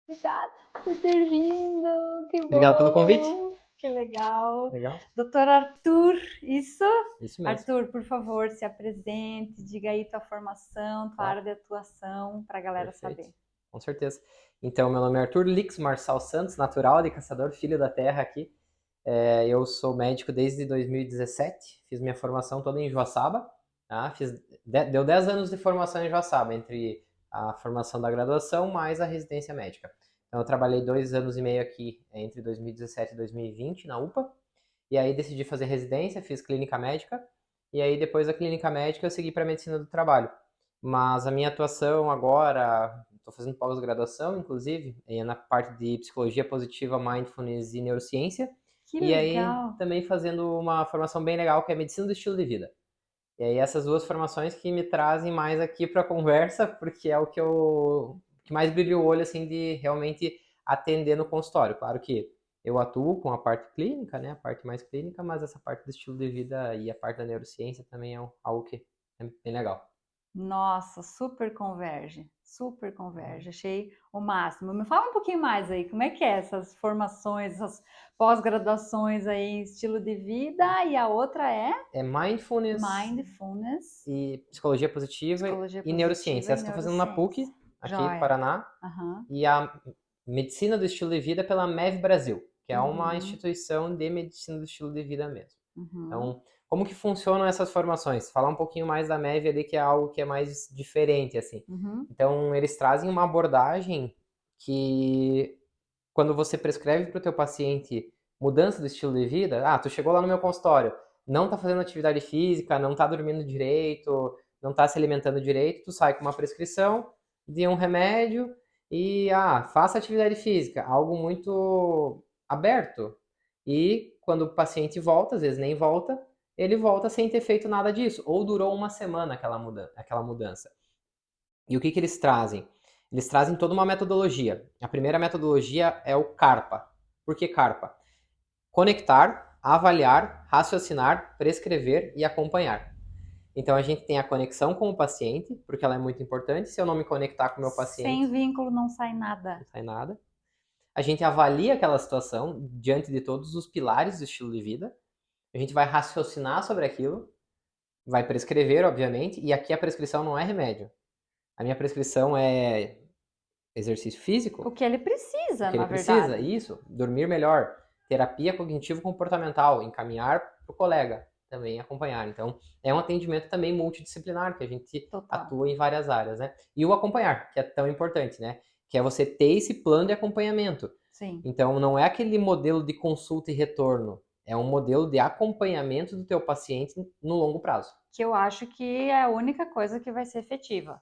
Obrigada por ter vindo, que Obrigado pelo convite. bom, que legal. Legal. Doutor Arthur, isso? Isso mesmo. Arthur, por favor, se apresente, diga aí tua formação, tua Claro. área de atuação, para a galera Perfeito. saber. Com certeza. Então, meu nome é Arthur Lix Marçal Santos, natural de Caçador, filho da terra aqui. Eu sou médico desde 2017, fiz minha formação toda em Joaçaba. Tá? Deu 10 anos de formação em Joaçaba, entre a formação da graduação mais a residência médica. Então, eu trabalhei 2 anos e meio aqui entre 2017 e 2020 na UPA. E aí decidi fazer residência, fiz clínica médica. E aí depois da clínica médica eu segui para medicina do trabalho. Mas a minha atuação agora, estou fazendo pós-graduação, inclusive, na parte de psicologia positiva, mindfulness e neurociência. Que E aí legal. também fazendo uma formação bem legal que é medicina do estilo de vida. E aí essas duas formações que me trazem mais aqui para a conversa, porque é o que mais brilha o olho assim de realmente atender no consultório. Claro que eu atuo com a parte clínica, né, a parte mais clínica, mas essa parte do estilo de vida e a parte da neurociência também é algo que é bem legal. Nossa, super converge, achei o máximo. Me fala um pouquinho mais aí, como é que é essas formações, essas pós-graduações aí em estilo de vida e a outra é É mindfulness mindfulness, e psicologia positiva psicologia e positiva neurociência. e Essa eu estou fazendo na neurociência. PUC, aqui Joia. Paraná, Aham. e a medicina do estilo de vida pela MEV Brasil, que é uma Uhum. instituição de medicina do estilo de vida mesmo. Uhum. Então, como que funcionam essas formações? Falar um pouquinho mais da MEV ali, que é algo que é mais diferente, assim. Uhum. Então, eles trazem uma abordagem que, quando você prescreve para o teu paciente mudança do estilo de vida, tu chegou lá no meu consultório, não tá fazendo atividade física, não tá dormindo direito, não tá se alimentando direito, tu sai com uma prescrição de um remédio e, faça atividade física, algo muito aberto. E quando o paciente volta, às vezes nem volta, ele volta sem ter feito nada disso, ou durou uma semana aquela mudança. E o que, que eles trazem? Eles trazem toda uma metodologia. A primeira metodologia é o CARPA. Por que CARPA? Conectar, avaliar, raciocinar, prescrever e acompanhar. Então a gente tem a conexão com o paciente, porque ela é muito importante. Se eu não me conectar com o meu Sem paciente, vínculo não sai nada. não sai nada. A gente avalia aquela situação diante de todos os pilares do estilo de vida. A gente vai raciocinar sobre aquilo, vai prescrever, obviamente, e aqui a prescrição não é remédio. A minha prescrição é exercício O físico, que ele o precisa, que ele na precisa, verdade. isso, dormir melhor, terapia cognitivo-comportamental, encaminhar para o colega, também acompanhar. Então, é um atendimento também multidisciplinar, que a gente Total. atua em várias áreas, né? E o acompanhar, que é tão importante, né? Que é você ter esse plano de acompanhamento. Sim. Então, não é aquele modelo de consulta e retorno, é um modelo de acompanhamento do teu paciente no longo prazo. Que eu acho que é a única coisa que vai ser efetiva.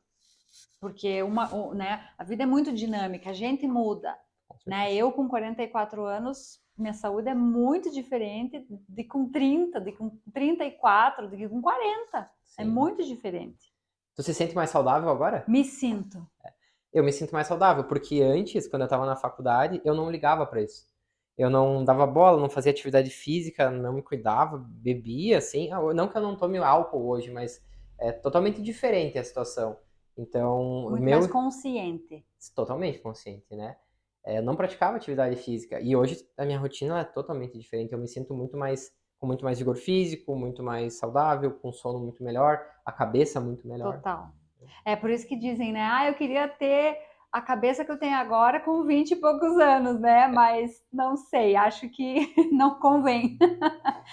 Porque né, a vida é muito dinâmica, a gente muda. Com Né? certeza. Eu, com 44 anos, minha saúde é muito diferente de com 30, de com 34, de com 40. É Sim. muito diferente. Tu se sente mais saudável agora? Me sinto. Eu me sinto mais saudável, porque antes, quando eu estava na faculdade, eu não ligava para isso. Eu não dava bola, não fazia atividade física, não me cuidava, bebia, assim. Não que eu não tome álcool hoje, mas é totalmente diferente a situação. Então, o Muito mais meu, consciente. totalmente consciente, né? Eu não praticava atividade física. E hoje a minha rotina é totalmente diferente. Eu me sinto com muito mais vigor físico, muito mais saudável, com sono muito melhor, a cabeça muito melhor. Total. É por isso que dizem, né? Ah, eu queria ter a cabeça que eu tenho agora com 20 e poucos anos, né? Mas não sei, acho que não convém.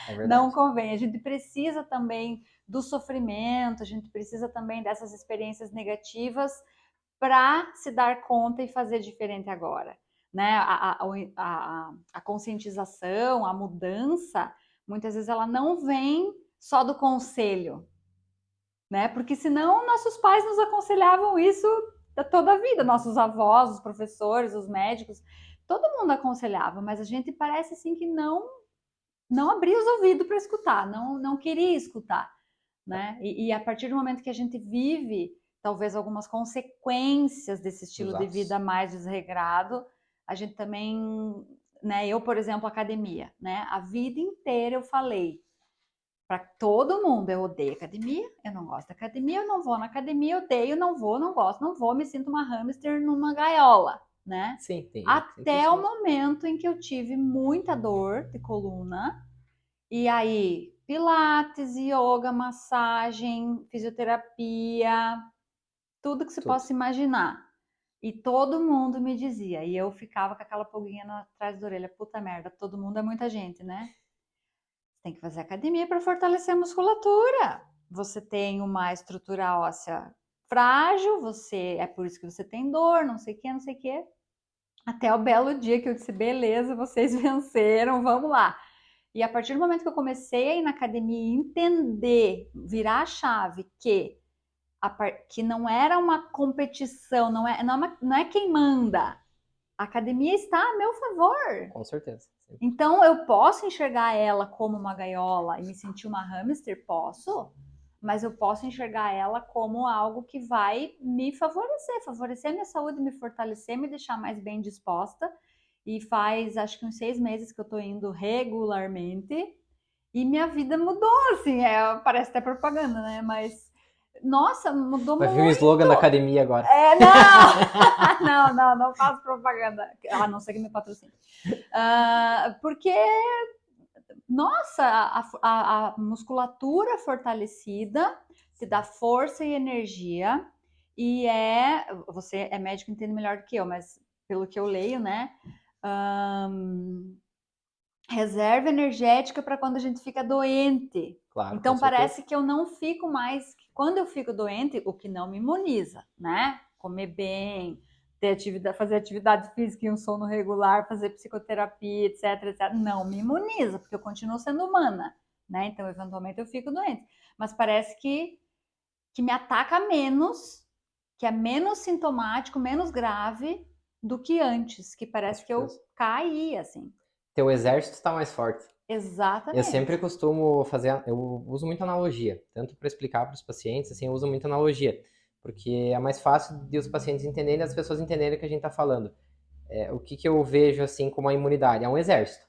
É Não verdade. convém. A gente precisa também do sofrimento, a gente precisa também dessas experiências negativas para se dar conta e fazer diferente agora. Né? A conscientização, a mudança, muitas vezes ela não vem só do conselho, né? Porque senão nossos pais nos aconselhavam isso toda a vida, nossos avós, os professores, os médicos, todo mundo aconselhava, mas a gente parece assim que não abria os ouvidos para escutar, não queria escutar, né? E a partir do momento que a gente vive talvez algumas consequências desse Dos estilo de vida atos. mais desregrado, a gente também, né? Eu, por exemplo, academia, né? A vida inteira eu falei para todo mundo, eu odeio academia, eu não gosto da academia, eu não vou na academia, eu odeio, não vou, não gosto, não vou, me sinto uma hamster numa gaiola. né? Sim, tem. Até o momento em que eu tive muita dor de coluna. E aí, pilates, yoga, massagem, fisioterapia, tudo que você possa imaginar. E todo mundo me dizia, e eu ficava com aquela pulguinha atrás da orelha, puta merda, todo mundo é muita gente, né? Tem que fazer academia para fortalecer a musculatura. Você tem uma estrutura óssea frágil, é por isso que você tem dor, não sei o que, não sei o que. Até o belo dia que eu disse, beleza, vocês venceram, vamos lá. E a partir do momento que eu comecei a ir na academia e entender, virar a chave que não era uma competição, não é quem manda. A academia está a meu favor. Com certeza. Sim. Então eu posso enxergar ela como uma gaiola e me sentir uma hamster? Posso. Mas eu posso enxergar ela como algo que vai me favorecer a minha saúde, me fortalecer, me deixar mais bem disposta. E faz, acho que uns 6 meses que eu tô indo regularmente. E minha vida mudou, assim, parece até propaganda, né? Mas, nossa, mudou Vai muito. vir o slogan da academia agora. Não faço propaganda. A não ser que me patrocine. Porque, nossa, a musculatura fortalecida te dá força e energia. E você é médico, entende melhor do que eu, mas pelo que eu leio, né? Reserva energética para quando a gente fica doente. Claro, então parece que eu não fico mais. Quando eu fico doente, o que não me imuniza, né? Comer bem, fazer atividade física e um sono regular, fazer psicoterapia, etc. Não me imuniza, porque eu continuo sendo humana, né? Então, eventualmente, eu fico doente. Mas parece que me ataca menos, que é menos sintomático, menos grave do que antes, que parece que eu caí, assim. Teu exército está mais forte. Exatamente. Eu sempre costumo eu uso muita analogia, tanto para explicar para os pacientes, assim, eu uso muita analogia, porque é mais fácil de os pacientes entenderem e as pessoas entenderem o que a gente está falando. O que eu vejo, assim, como a imunidade? É um exército.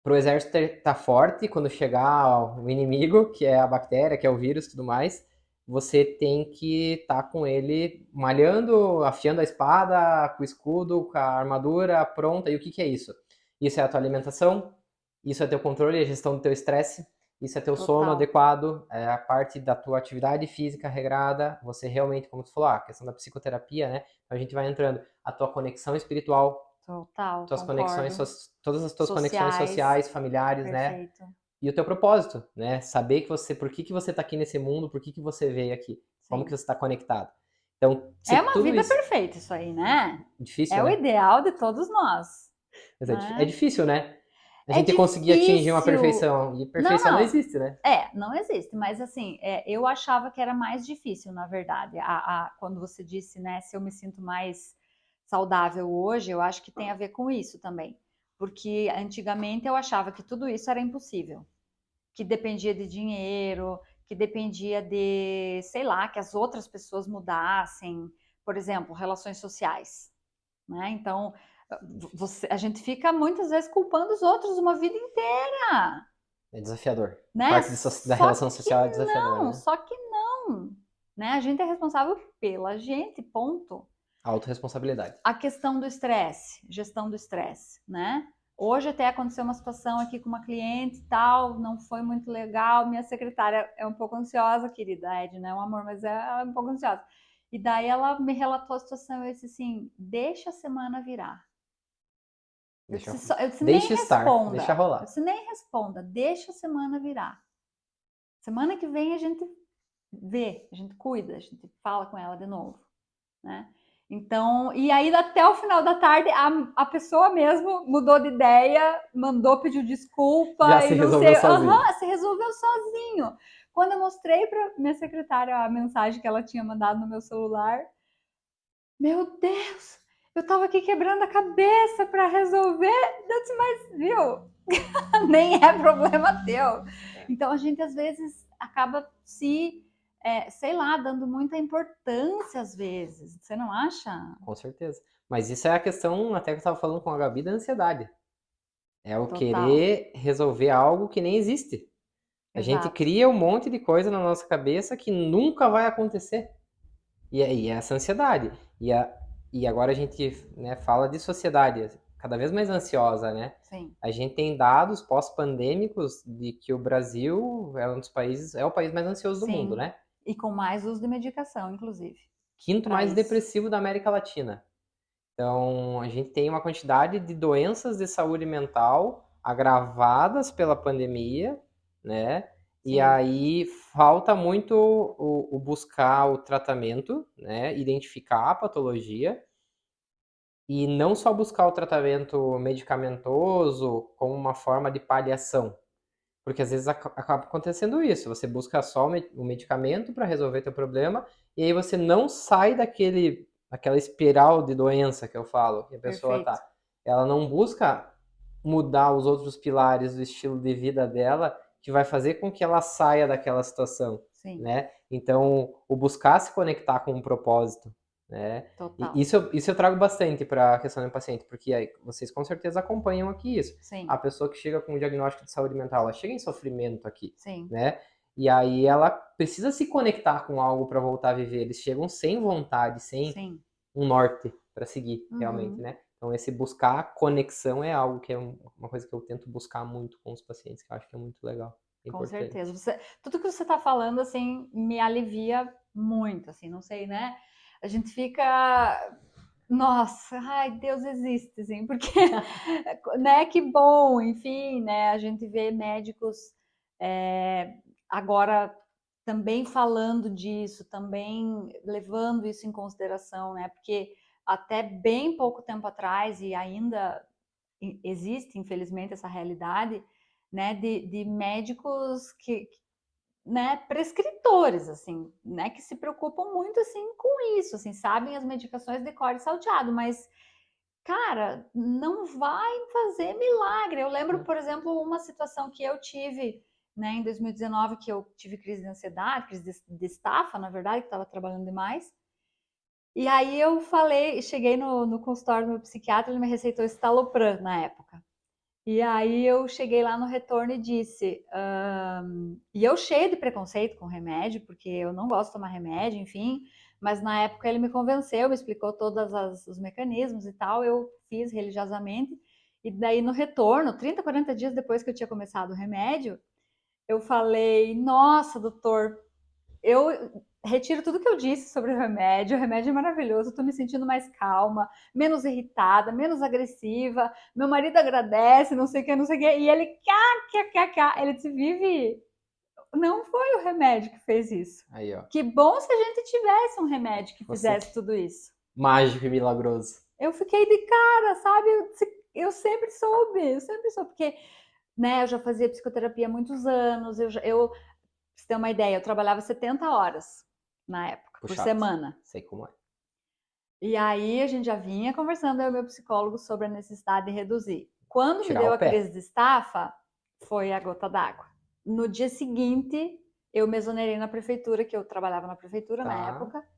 Para o exército estar forte, quando chegar o inimigo, que é a bactéria, que é o vírus e tudo mais, você tem que estar com ele malhando, afiando a espada, com o escudo, com a armadura pronta. E o que é isso? Isso é a tua alimentação, isso é teu controle, a gestão do teu estresse, isso é teu sono adequado, é a parte da tua atividade física regrada, você realmente, como tu falou, a questão da psicoterapia, né? A gente vai entrando, a tua conexão espiritual, tuas conexões, todas as tuas conexões sociais, familiares, perfeito, né? E o teu propósito, né? Saber por que você tá aqui nesse mundo, por que você veio aqui, sim, como que você está conectado. Então, é uma vida perfeita isso aí, né? Difícil, né? O ideal de todos nós. Mas é difícil, né? A gente conseguir atingir uma perfeição. E perfeição não existe, né? Não existe. Mas assim, eu achava que era mais difícil, na verdade. Quando você disse, né, se eu me sinto mais saudável hoje, eu acho que tem a ver com isso também. Porque antigamente eu achava que tudo isso era impossível. Que dependia de dinheiro, que dependia de, sei lá, que as outras pessoas mudassem. Por exemplo, relações sociais. Né? Então, a gente fica muitas vezes culpando os outros uma vida inteira. É desafiador. Né? Parte da relação social é desafiadora. Não, né? Só que não. Né? A gente é responsável pela gente, ponto. Autorresponsabilidade. A questão do estresse, gestão do estresse, né? Hoje até aconteceu uma situação aqui com uma cliente e tal, não foi muito legal. Minha secretária é um pouco ansiosa, querida Edna, é um amor, mas é um pouco ansiosa. E daí ela me relatou a situação e eu disse assim, deixa a semana virar. Eu disse, deixa estar, responda. Deixa rolar. Eu disse, nem responda, deixa a semana virar. Semana que vem a gente vê, a gente cuida, a gente fala com ela de novo, né? Então, e aí até o final da tarde a pessoa mesmo mudou de ideia, pediu desculpa. Já se resolveu sozinho. Se resolveu sozinho. Quando eu mostrei para minha secretária a mensagem que ela tinha mandado no meu celular, meu Deus, eu tava aqui quebrando a cabeça para resolver, mas viu, nem é problema teu. Então a gente às vezes acaba sei lá, dando muita importância às vezes, você não acha? Com certeza. Mas isso é a questão, até que eu estava falando com a Gabi, da ansiedade. É o querer resolver algo que nem existe. A gente cria um monte de coisa na nossa cabeça que nunca vai acontecer. E aí essa ansiedade. e agora a gente, né, fala de sociedade cada vez mais ansiosa, né? Sim. A gente tem dados pós-pandêmicos de que o Brasil é um dos países, é o país mais ansioso do mundo, Sim. né? E com mais uso de medicação, inclusive, Quinto para mais isso. depressivo da América Latina. Então, a gente tem uma quantidade de doenças de saúde mental agravadas pela pandemia, né? E Sim, aí falta muito o buscar o tratamento, né? Identificar a patologia e não só buscar o tratamento medicamentoso como uma forma de paliação, porque às vezes acaba acontecendo isso. Você busca só o medicamento para resolver teu problema e aí você não sai daquela espiral de doença que eu falo, que a pessoa perfeito. tá. Ela não busca mudar os outros pilares do estilo de vida dela que vai fazer com que ela saia daquela situação, Sim, né? Então, o buscar se conectar com um propósito, né? E total. isso eu trago bastante para a questão do paciente, porque aí vocês com certeza acompanham aqui isso. Sim, A pessoa que chega com um diagnóstico de saúde mental, ela chega em sofrimento aqui, sim. né? E aí ela precisa se conectar com algo para voltar a viver. Eles chegam sem vontade, sem Sim. um norte para seguir, realmente, Uhum, né? Então esse buscar conexão é algo que é uma coisa que eu tento buscar muito com os pacientes, que eu acho que é muito legal, é com certeza. importante. Tudo que você está falando, assim, me alivia muito, assim, não sei, né? A gente fica, nossa, ai, Deus existe, assim, porque, né, que bom, enfim, né, a gente vê médicos agora também falando disso, também levando isso em consideração, né, porque até bem pouco tempo atrás, e ainda existe, infelizmente, essa realidade, né, de médicos que, né, prescritores, assim, né, que se preocupam muito, assim, com isso, assim, sabem as medicações de cor e salteado, mas, cara, não vai fazer milagre. Eu lembro, Né? por exemplo, uma situação que eu tive, né, em 2019, que eu tive crise de ansiedade, crise de estafa, na verdade, que estava trabalhando demais, e aí eu falei, cheguei no consultório do meu psiquiatra, ele me receitou estalopram na época. E aí eu cheguei lá no retorno e disse, e eu cheia de preconceito com remédio, porque eu não gosto de tomar remédio, enfim, mas na época ele me convenceu, me explicou todos os mecanismos e tal, eu fiz religiosamente, e daí no retorno, 30, 40 dias depois que eu tinha começado o remédio, eu falei, nossa, doutor, eu retiro tudo que eu disse sobre o remédio é maravilhoso, eu tô me sentindo mais calma, menos irritada, menos agressiva, meu marido agradece, não sei o que, não sei o que, e ele, ele disse, Vivi, não foi o remédio que fez isso. Aí, ó. Que bom se a gente tivesse um remédio que Você fizesse tudo isso. mágico e milagroso. Eu fiquei de cara, sabe? Eu eu sempre soube, porque, né, eu já fazia psicoterapia há muitos anos, pra você ter uma ideia, eu trabalhava 70 horas na época, por Puxado. semana. Sei como é. E aí a gente já vinha conversando, eu e meu psicólogo, sobre a necessidade de reduzir. Quando me Tirar deu o a crise pé. de estafa, foi a gota d'água. No dia seguinte, eu me exonerei na prefeitura, que eu trabalhava na prefeitura na Tá. época.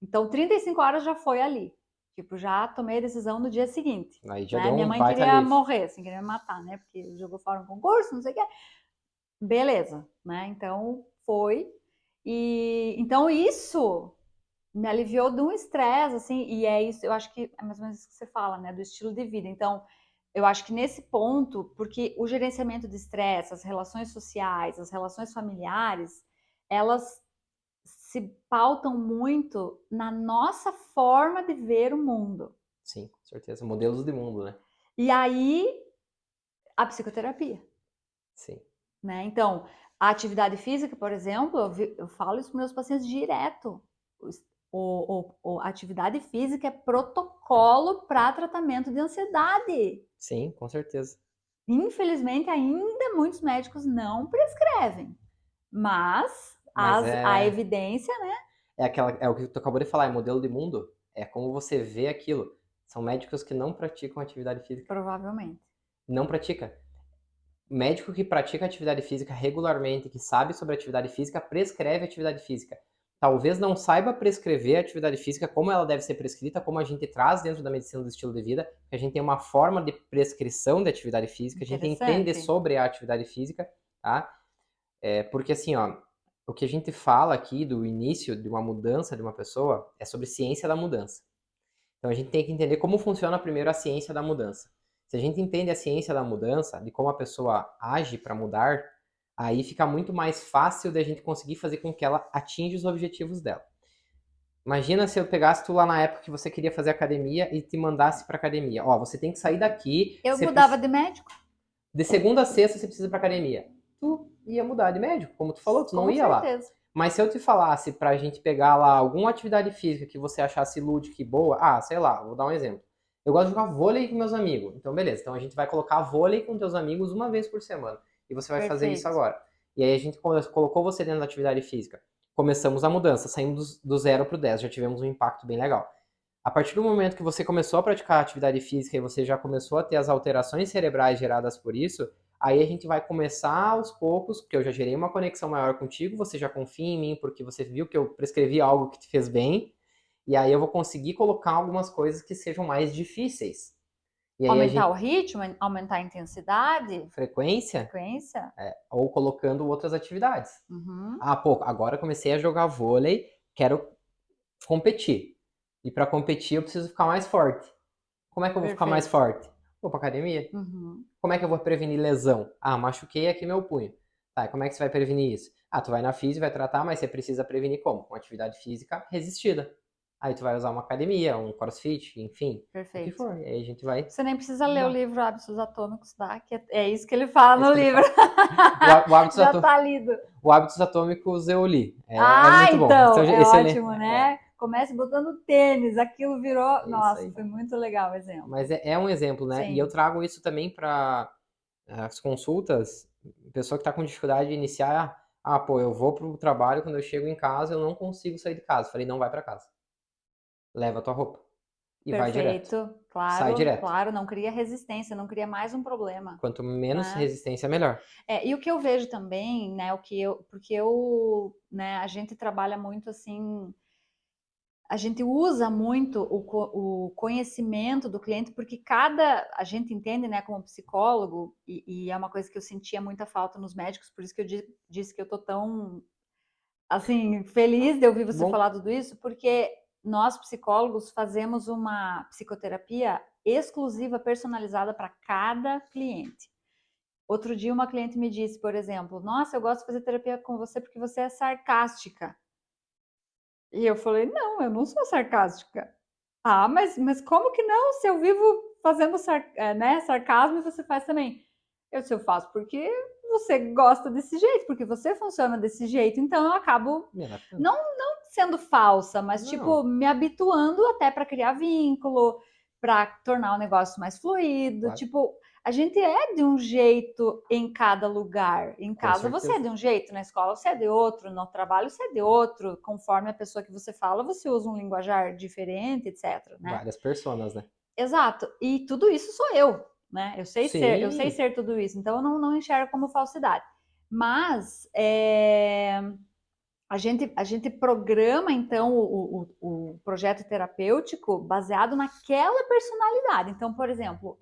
Então, 35 horas já foi ali. Tipo, já tomei a decisão no dia seguinte. Aí já Né? deu Minha um mãe baita queria alívio. morrer, assim, queria me matar, né? Porque jogou fora um concurso, não sei o quê. Beleza, né? Então, foi. E então isso me aliviou de um estresse, assim, e é isso, eu acho que é mais ou menos isso que você fala, né, do estilo de vida. Então, eu acho que nesse ponto, porque o gerenciamento de estresse, as relações sociais, as relações familiares, elas se pautam muito na nossa forma de ver o mundo. Sim, com certeza. Modelos de mundo, né? E aí, a psicoterapia, Sim. né? Então, a atividade física, por exemplo, eu falo isso para meus pacientes direto. A atividade física é protocolo para tratamento de ansiedade. Sim, com certeza. Infelizmente, ainda muitos médicos não prescrevem, mas Mas a é, evidência, né? é o que tu acabou de falar, é modelo de mundo. É como você vê aquilo. São médicos que não praticam atividade física. Provavelmente. Não pratica. Médico que pratica atividade física regularmente, que sabe sobre atividade física, prescreve atividade física. Talvez não saiba prescrever atividade física como ela deve ser prescrita, como a gente traz dentro da medicina do estilo de vida, que a gente tem uma forma de prescrição de atividade física, a gente entende Interessante. sobre a atividade física, tá? Porque assim, ó, o que a gente fala aqui do início de uma mudança de uma pessoa é sobre ciência da mudança. Então a gente tem que entender como funciona primeiro a ciência da mudança. Se a gente entende a ciência da mudança, de como a pessoa age para mudar, aí fica muito mais fácil da gente conseguir fazer com que ela atinja os objetivos dela. Imagina se eu pegasse tu lá na época que você queria fazer academia e te mandasse para academia. Ó, você tem que sair daqui, Eu mudava de médico, de segunda a sexta você precisa ir pra academia. Tu ia mudar de médico, como tu falou, tu não com ia lá. certeza. Mas se eu te falasse pra gente pegar lá alguma atividade física que você achasse lúdica e boa, sei lá, vou dar um exemplo. Eu gosto de jogar vôlei com meus amigos. Então, beleza. Então a gente vai colocar vôlei com teus amigos uma vez por semana. E você vai fazer isso Perfeito. agora. E aí a gente colocou você dentro da atividade física. Começamos a mudança, saímos do 0 pro 10, já tivemos um impacto bem legal. A partir do momento que você começou a praticar atividade física e você já começou a ter as alterações cerebrais geradas por isso, aí a gente vai começar aos poucos, porque eu já gerei uma conexão maior contigo, você já confia em mim porque você viu que eu prescrevi algo que te fez bem, e aí eu vou conseguir colocar algumas coisas que sejam mais difíceis. E aí a Aumentar gente, o ritmo, aumentar a intensidade, frequência, frequência. ou colocando outras atividades. Uhum. Pô, agora eu comecei a jogar vôlei, quero competir. E para competir eu preciso ficar mais forte. Como é que eu vou ficar mais Perfeito. forte? Vou pra academia. Uhum. Como é que eu vou prevenir lesão? Machuquei aqui meu punho. Tá, e como é que você vai prevenir isso? Tu vai na física, vai tratar, mas você precisa prevenir como? Com atividade física resistida. Aí tu vai usar uma academia, um crossfit, enfim, o que Perfeito. for. E aí a gente vai Você nem precisa ler o mudar. livro Hábitos Atômicos, tá? Que é isso que ele fala É isso no que ele livro. fala. O Hábitos, Já tá lido. o Hábitos Atômicos eu li. É Ah, muito bom. então, é Esse eu li. ótimo, né? Comece botando tênis, aquilo virou. É isso Nossa, aí. foi muito legal o Mas exemplo. é um exemplo, né? E eu Sim, trago isso também para as consultas, pessoa que está com dificuldade de iniciar, pô, eu vou pro trabalho, quando eu chego em casa, eu não consigo sair de casa. Falei, não vai para casa. Leva a tua roupa e vai direto. perfeito. Sai Claro, direto. claro, não cria resistência, não cria mais um problema, Quanto menos né? resistência, melhor. E o que eu vejo também, né, porque eu, né, a gente trabalha muito assim, a gente usa muito o conhecimento do cliente, porque a gente entende, né, como psicólogo, e é uma coisa que eu sentia muita falta nos médicos, por isso que eu disse que eu tô tão, assim, feliz de ouvir Que você bom. falar tudo isso, porque nós psicólogos fazemos uma psicoterapia exclusiva, personalizada para cada cliente. Outro dia uma cliente me disse, por exemplo, nossa, eu gosto de fazer terapia com você porque você é sarcástica. E eu falei, não, eu não sou sarcástica. Ah, mas como que não? Se eu vivo fazendo né, sarcasmo e você faz também. Eu faço porque você gosta desse jeito, porque você funciona desse jeito, então eu acabo Me adaptando. não sendo falsa, mas tipo Não, me habituando até para criar vínculo, para tornar o negócio mais fluido, claro, tipo, a gente é de um jeito em cada lugar. Em com casa você é certeza. de um jeito, na escola você é de outro, no trabalho você é de outro, conforme a pessoa que você fala, você usa um linguajar diferente, etc, né? Várias personas, né? Exato. E tudo isso sou eu, né? Eu sei Sim, ser tudo isso, então eu não enxergo como falsidade. Mas a gente programa, então, o projeto terapêutico baseado naquela personalidade. Então, por exemplo,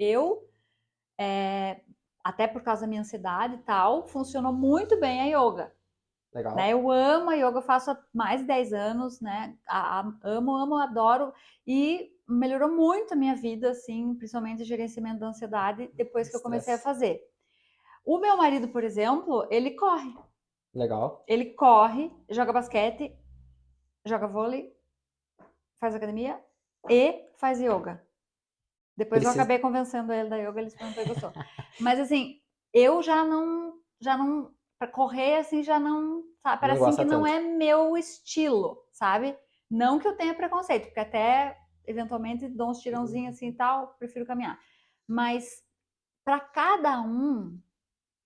até por causa da minha ansiedade e tal, funcionou muito bem a yoga. Né? legal. Eu amo a yoga, eu faço há mais de 10 anos, né? Amo, adoro. E melhorou muito a minha vida, assim, principalmente o gerenciamento da ansiedade, depois que eu comecei a Estresse. fazer. O meu marido, por exemplo, ele corre. Legal. Ele corre, joga basquete, joga vôlei, faz academia e faz yoga. Depois eu Precisa. acabei convencendo ele da yoga, ele experimentou e gostou. Mas assim, eu já não, para correr assim já não, sabe, Não parece assim gosta que não tanto. é meu estilo, sabe? Não que eu tenha preconceito, porque até eventualmente dou uns tirãozinhos assim e tal, prefiro caminhar. Mas para cada um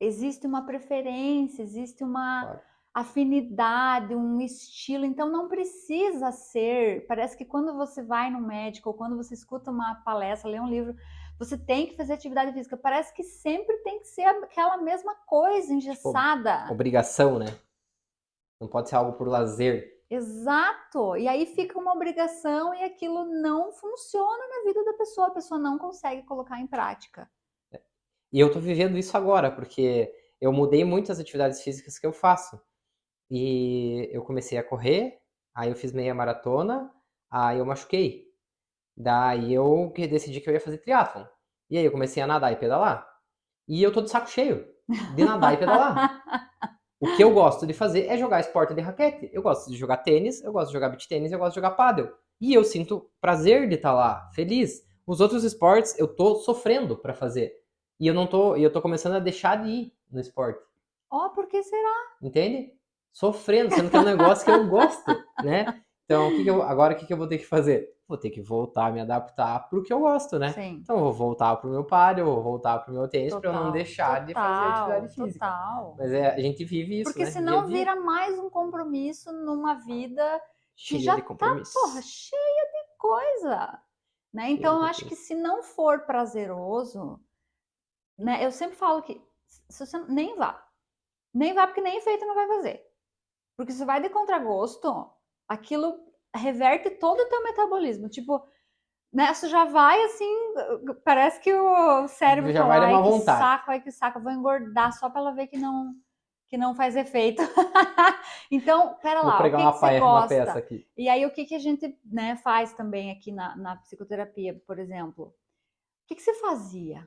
existe uma preferência, existe uma Claro. afinidade, um estilo, então não precisa ser. Parece que quando você vai no médico ou quando você escuta uma palestra, lê um livro, você tem que fazer atividade física. Parece que sempre tem que ser aquela mesma coisa, Tipo, engessada. obrigação, né? Não pode ser algo por lazer. Exato. E aí fica uma obrigação e aquilo não funciona na vida da pessoa, a pessoa não consegue colocar em prática. E eu tô vivendo isso agora, porque eu mudei muito as atividades físicas que eu faço. E eu comecei a correr, aí eu fiz meia maratona, aí eu machuquei. Daí eu que decidi que eu ia fazer triatlon. E aí eu comecei a nadar e pedalar. E eu tô de saco cheio de nadar e pedalar. O que eu gosto de fazer é jogar esporte de raquete. Eu gosto de jogar tênis, eu gosto de jogar beach tênis, eu gosto de jogar pádel. E eu sinto prazer de estar lá, feliz. Os outros esportes eu tô sofrendo pra fazer. E eu tô começando a deixar de ir no esporte. Ó, por que será? Entende? Sofrendo, sendo que é um negócio que eu gosto, né? Então, agora o que que eu vou ter que fazer? Vou ter que voltar a me adaptar pro que eu gosto, né? Sim, Então, eu vou voltar pro meu pádel, eu vou voltar pro meu tênis para eu não total, deixar de fazer atividade total, física. total. Mas a gente vive isso, Porque né? Dia a senão dia, vira mais um compromisso numa vida que cheia já de tá, porra, compromissos. cheia de coisa, né? Cheia Então, de eu acho que compromissos. se não for prazeroso, né? Eu sempre falo que se você nem vá porque nem efeito não vai fazer. Porque se vai de contragosto, aquilo reverte todo o teu metabolismo. Tipo, né? Você já vai assim, parece que o cérebro Já fala, vai dar uma vontade. ai que saco, eu vou engordar só para ela ver que não faz efeito. Então, pera Vou lá, o pregar que que você uma peça gosta? aqui. E aí, o que que a gente, né, faz também aqui na psicoterapia, por exemplo? O que que você fazia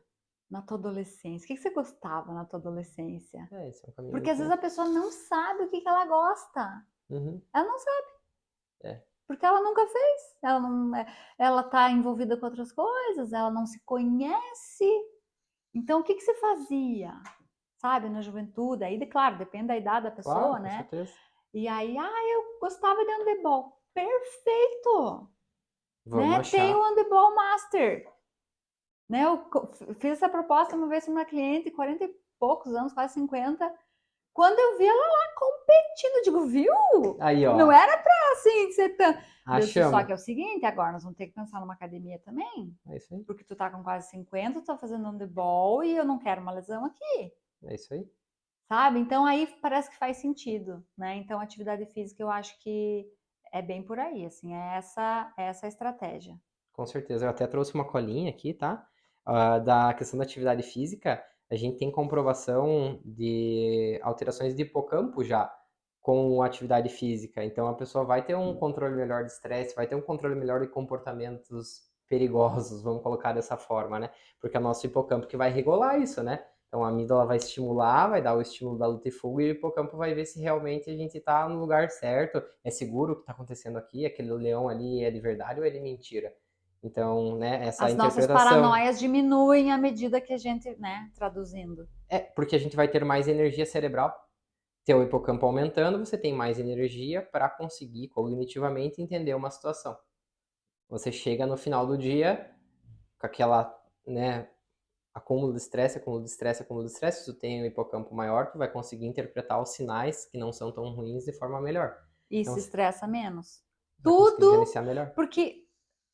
na tua adolescência? O que que você gostava na tua adolescência? É, esse é um caminho Porque muito às vezes bom. a pessoa não sabe o que que ela gosta. Uhum, Ela não sabe, é. porque ela nunca fez. Ela não, ela tá envolvida com outras coisas, ela não se conhece. Então, o que que você fazia, sabe, na juventude? Aí, claro, depende da idade da pessoa, Claro, com né? certeza. E aí, eu gostava de handebol. Perfeito! Vamos Né? Tem o achar. handebol master. Né? Eu fiz essa proposta uma vez para uma cliente, 40 e poucos anos, quase 50. Quando eu vi ela lá competindo, eu digo, viu? Aí, Não ó. era pra assim ser tão. Só Achamos. que é o seguinte, agora nós vamos ter que pensar numa academia também. É isso aí. Porque tu tá com quase 50, tu tá fazendo handebol e eu não quero uma lesão aqui. É isso aí. Sabe? Então aí parece que faz sentido, né? Então atividade física eu acho que é bem por aí, assim, é essa a estratégia. Com certeza. Eu até trouxe uma colinha aqui, tá? Da questão da atividade física, a gente tem comprovação de alterações de hipocampo já com a atividade física. Então a pessoa vai ter um controle melhor de estresse, vai ter um controle melhor de comportamentos perigosos, vamos colocar dessa forma, né? Porque é o nosso hipocampo que vai regular isso, né? Então a amígdala vai estimular, vai dar o estímulo da luta e fuga, e o hipocampo vai ver se realmente a gente está no lugar certo, é seguro o que está acontecendo aqui, aquele leão ali é de verdade ou é de mentira. Então, né, essa As nossas interpretação paranoias diminuem à medida que a gente, né, traduzindo. é porque a gente vai ter mais energia cerebral. Teu hipocampo aumentando, você tem mais energia para conseguir cognitivamente entender uma situação. Você chega no final do dia com aquela, né, acúmulo de estresse, acúmulo de estresse, acúmulo de estresse. Se tu tem um hipocampo maior, tu vai conseguir interpretar os sinais que não são tão ruins de forma melhor. E Então, se estressa menos. vai conseguir Tudo, gerenciar melhor. porque,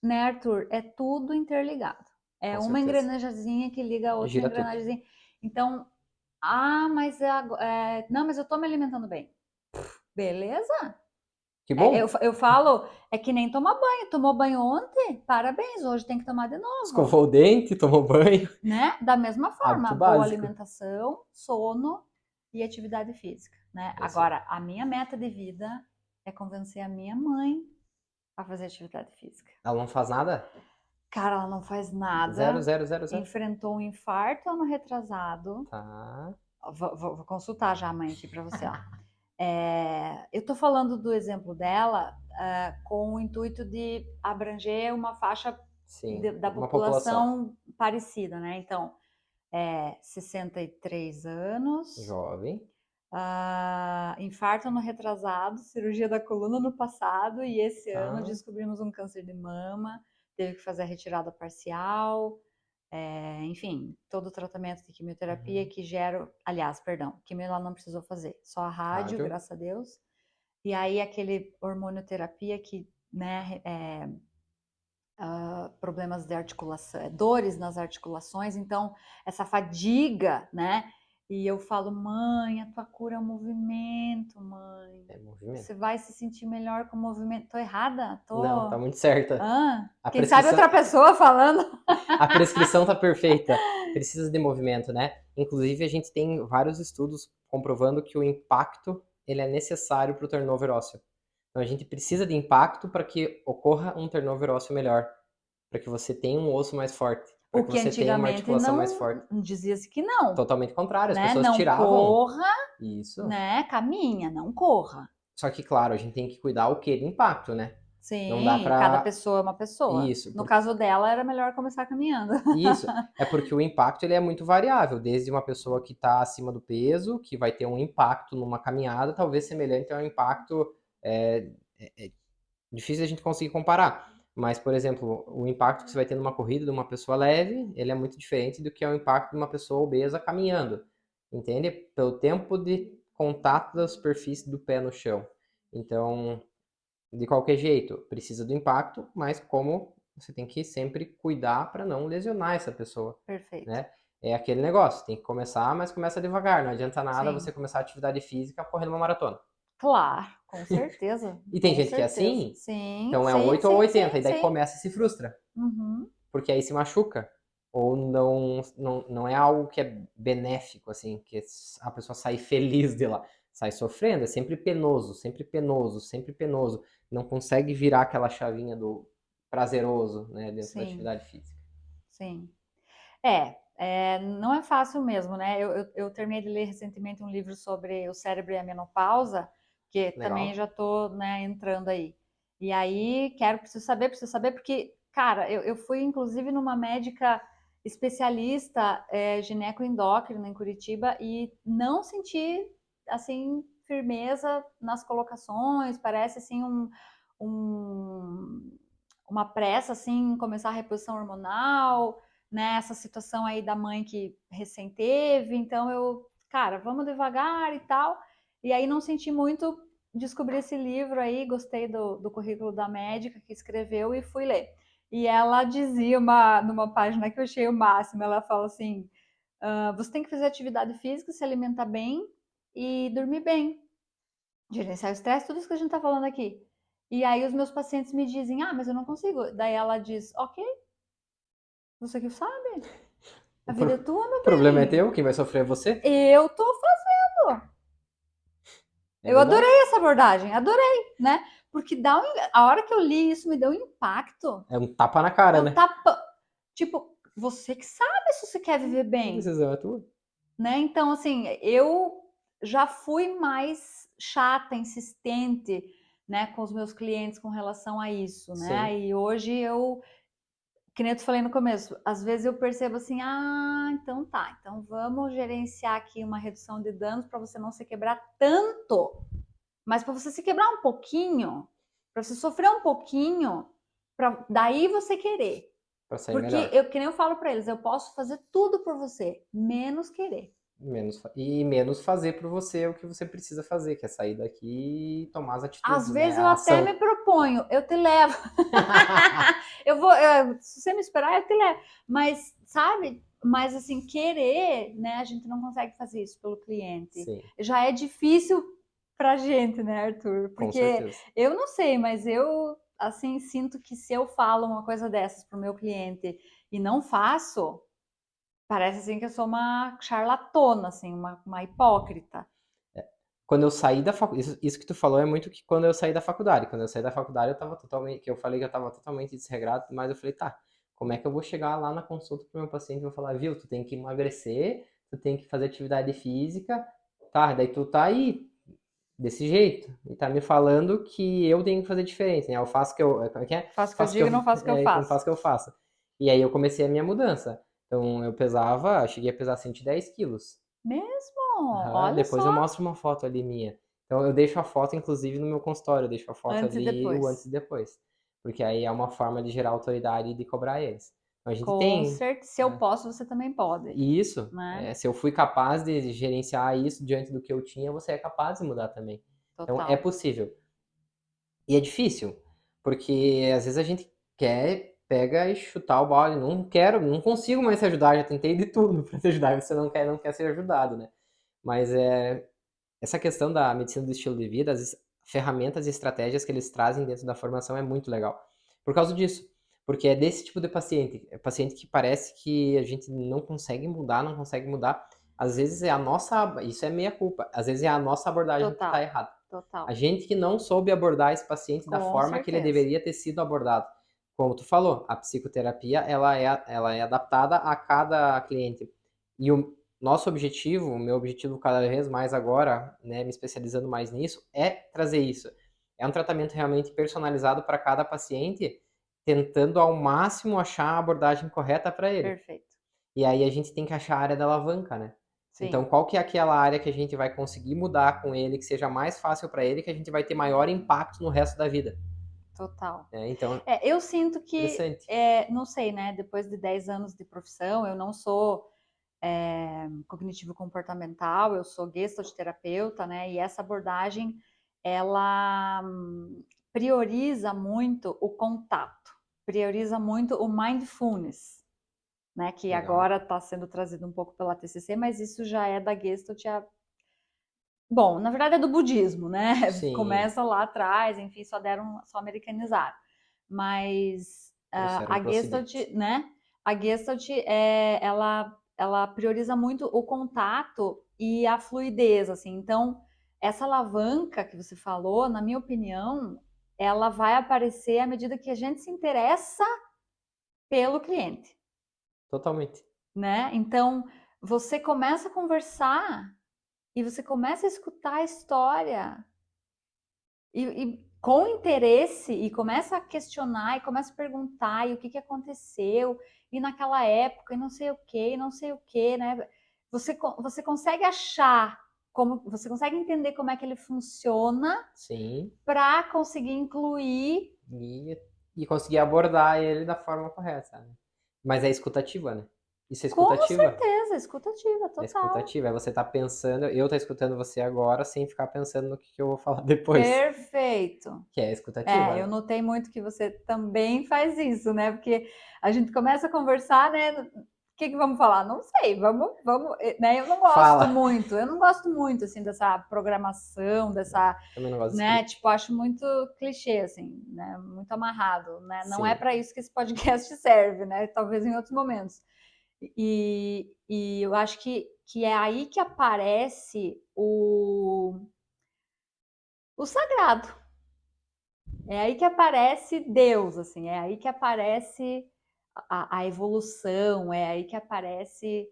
né, Arthur, é tudo interligado. É Com uma certeza. engrenagemzinha que liga a outra Gira tudo. engrenagemzinha. Então, mas não, mas eu tô me alimentando bem. Beleza? Que bom! Eu falo, é que nem tomar banho. Tomou banho ontem? Parabéns, hoje tem que tomar de novo. Escovou o dente, tomou banho. Né? Da mesma forma, Hábito boa básico. alimentação, sono e atividade física, né? É isso aí. Agora, a minha meta de vida é convencer a minha mãe a fazer atividade física. Ela não faz nada? Cara, ela não faz Zero, nada, zero, zero, zero. enfrentou um infarto ano retrasado. Tá. Vou consultar já a mãe aqui para você, ó. Eu tô falando do exemplo dela com o intuito de abranger uma faixa Sim. da Uma população população parecida, né? Então, 63 anos, jovem. infarto no retrasado, cirurgia da coluna no passado, e esse ano Tá. descobrimos um câncer de mama, teve que fazer a retirada parcial, enfim, todo o tratamento de quimioterapia Uhum. que gera, aliás, perdão, quimio ela não precisou fazer, só a rádio, Rádio. graças a Deus, e aí aquele hormonioterapia que, né, problemas de articulação, dores nas articulações, então essa fadiga, né? E eu falo, mãe, a tua cura é o movimento, mãe. É movimento. Você vai se sentir melhor com o movimento. Tô errada? Não, tá Tô. muito certa. A Quem sabe prescrição, outra pessoa falando? a prescrição tá perfeita. Precisa de movimento, né? Inclusive, a gente tem vários estudos comprovando que o impacto ele é necessário para o turnover ósseo. Então, a gente precisa de impacto para que ocorra um turnover ósseo melhor. para que você tenha um osso mais forte, para O que que você tenha uma antigamente articulação mais não forte. dizia-se que não, Totalmente contrário, as né? pessoas Não tiravam corra, isso. né? Caminha, não corra. Só que, claro, a gente tem que cuidar o quê? Do impacto, né? Não dá Sim, cada pra. pessoa é uma pessoa. Isso, No caso dela, era melhor começar caminhando. isso. É porque o impacto ele é muito variável, desde uma pessoa que está acima do peso, que vai ter um impacto numa caminhada, talvez semelhante a um impacto. É difícil a gente conseguir comparar. Mas, por exemplo, o impacto que você vai ter numa corrida de uma pessoa leve, ele é muito diferente do que é o impacto de uma pessoa obesa caminhando. Entende? Pelo tempo de contato da superfície do pé no chão. Então, de qualquer jeito, precisa do impacto, mas como você tem que sempre cuidar para não lesionar essa pessoa, Perfeito. né? É aquele negócio, tem que começar, mas começa devagar. Não adianta nada Sim. você começar atividade física correndo uma maratona. Claro, com certeza. E tem Com gente que é certeza. assim, Sim, então é sim, 8 ou sim, 80 sim, e daí sim. começa e se frustra, Uhum. porque aí se machuca. Ou não é algo que é benéfico, assim, que a pessoa sai feliz de lá. Sai sofrendo, é sempre penoso, sempre penoso, sempre penoso. Não consegue virar aquela chavinha do prazeroso, né, dentro da Sim, atividade física. sim. Não é fácil mesmo, né? Eu terminei de ler recentemente um livro sobre o cérebro e a menopausa, que também Legal? já tô, né, entrando aí. E aí, preciso saber, porque, cara, eu fui inclusive numa médica especialista, gineco-endócrina em Curitiba e não senti, assim, firmeza nas colocações, parece, assim, um- uma pressa, assim, em começar a reposição hormonal, né, essa situação aí da mãe que recém teve, então cara, vamos devagar e tal. E aí não senti muito, descobri esse livro aí, gostei do currículo da médica que escreveu e fui ler. E ela dizia numa página que eu achei o máximo, ela fala assim, você tem que fazer atividade física, se alimentar bem e dormir bem, gerenciar o estresse, tudo isso que a gente tá falando aqui. E aí os meus pacientes me dizem, mas eu não consigo. Daí ela diz, ok, você que sabe, O, a vida é pro- tua, o meu problema é bem. teu, quem vai sofrer é você. Eu tô fazendo. É Eu verdade. adorei essa abordagem, adorei, né? Porque a hora que eu li isso me deu um impacto. É um tapa na cara, Eu né? tapa, tipo, você que sabe se você quer viver A bem, decisão é tua. né? Então, assim, eu já fui mais chata, insistente, né, com os meus clientes com relação a isso, Sim. né? E hoje que nem eu te falei no começo, às vezes eu percebo assim, então tá, então vamos gerenciar aqui uma redução de danos para você não se quebrar tanto, mas para você se quebrar um pouquinho, para você sofrer um pouquinho, para daí você querer. Pra sair Porque melhor. que nem eu falo para eles, eu posso fazer tudo por você, menos querer. E menos fazer por você o que você precisa fazer, que é sair daqui e tomar as Às atitudes, né? vezes eu A até me ação. proponho, eu te levo. Se você me esperar, eu te levo. Mas, sabe? Mas, assim, querer, né? A gente não consegue fazer isso pelo cliente. Sim, Já é difícil pra gente, né, Arthur? com Porque certeza. eu não sei, mas eu, assim, sinto que se eu falo uma coisa dessas pro meu cliente e não faço, parece, assim, que eu sou uma charlatona, assim, uma hipócrita. Quando eu saí da faculdade, isso que tu falou é muito que quando eu saí da faculdade. Quando eu saí da faculdade, eu tava totalmente, que eu falei que eu tava totalmente desregrado, mas eu falei, tá, como é que eu vou chegar lá na consulta pro meu paciente e vou falar, viu, tu tem que emagrecer, tu tem que fazer atividade física, tá, daí tu tá aí, desse jeito, e tá me falando que eu tenho que fazer diferente, né? Eu faço o que eu, como é que é? Faço o que eu Faço o que eu, digo, não faço o que eu não faço. faço o que eu faço. E aí eu comecei a minha mudança. Então eu pesava, cheguei a pesar 110 quilos. Mesmo? Aham, Olha depois eu só. mostro uma foto ali minha. Então eu deixo a foto, inclusive, no meu consultório, eu deixo a foto Antes e ali, o antes depois. e depois. Porque aí é uma forma de gerar autoridade e de cobrar eles. Então a gente Com tem, certeza. Se eu né? posso, você também pode, E isso, né? se eu fui capaz de gerenciar isso diante do que eu tinha, você é capaz de mudar também. Então é Total. possível. E é difícil, porque às vezes a gente quer, pega e chutar o balde. Não quero, não consigo mais te ajudar, já tentei de tudo para te ajudar, e você não quer ser ajudado, né? Mas essa questão da medicina do estilo de vida, as ferramentas e estratégias que eles trazem dentro da formação é muito legal. Por causa disso. Porque é desse tipo de paciente. É paciente que parece que a gente não consegue mudar, não consegue mudar. Às vezes é a nossa. Isso é meia culpa. Às vezes é a nossa abordagem que está Total. errada. A Total. gente que não soube abordar esse paciente da Com forma que ele certeza. deveria ter sido abordado. como tu falou, a psicoterapia ela é adaptada a cada cliente. E o nosso objetivo, o meu objetivo cada vez mais agora, né, me especializando mais nisso, é trazer isso. É um tratamento realmente personalizado para cada paciente, tentando ao máximo achar a abordagem correta para ele. Perfeito. E aí a gente tem que achar a área da alavanca, né? Então, Sim, qual que é aquela área que a gente vai conseguir mudar com ele, que seja mais fácil para ele, que a gente vai ter maior impacto no resto da vida, total. né? Então, Eu sinto que, interessante. não sei, né? Depois de 10 anos de profissão, eu não sou cognitivo-comportamental, eu sou gestalt terapeuta, né? E essa abordagem, ela prioriza muito o contato, prioriza muito o mindfulness, né? Que Legal. agora está sendo trazido um pouco pela TCC, mas isso já é da gestalt. Bom, na verdade é do budismo, né? Sim, Começa lá atrás, enfim, só americanizaram. Mas trouxeram a para o Gestalt, Ocidente. né? A Gestalt ela prioriza muito o contato e a fluidez, assim. Então, essa alavanca que você falou, na minha opinião, ela vai aparecer à medida que a gente se interessa pelo cliente, Totalmente. né? Então, você começa a conversar e você começa a escutar a história com interesse e começa a questionar e começa a perguntar e o que, que aconteceu e naquela época e não sei o que, e não sei o que, né? Você consegue achar como você consegue entender como é que ele funciona Sim. para conseguir incluir. E, e conseguir abordar ele da forma correta, né? Mas é escutativa, né? Isso é Com escutativa? certeza, escutativa, É total. escutativa. É você tá pensando, eu tá escutando você agora sem ficar pensando no que eu vou falar depois. Perfeito. Que é escutativa, Eu né? notei muito que você também faz isso, né? Porque a gente começa a conversar, né? O que vamos falar? Não sei, vamos, né? Fala. Eu não gosto muito, assim, dessa programação, dessa, Também não gosto de né? script. Tipo, acho muito clichê, assim, né? Muito amarrado, né? Não é Sim. para isso que esse podcast serve, né? Talvez em outros momentos. E eu acho que é aí que aparece o sagrado. É aí que aparece Deus, assim, é aí que aparece a evolução, é aí que aparece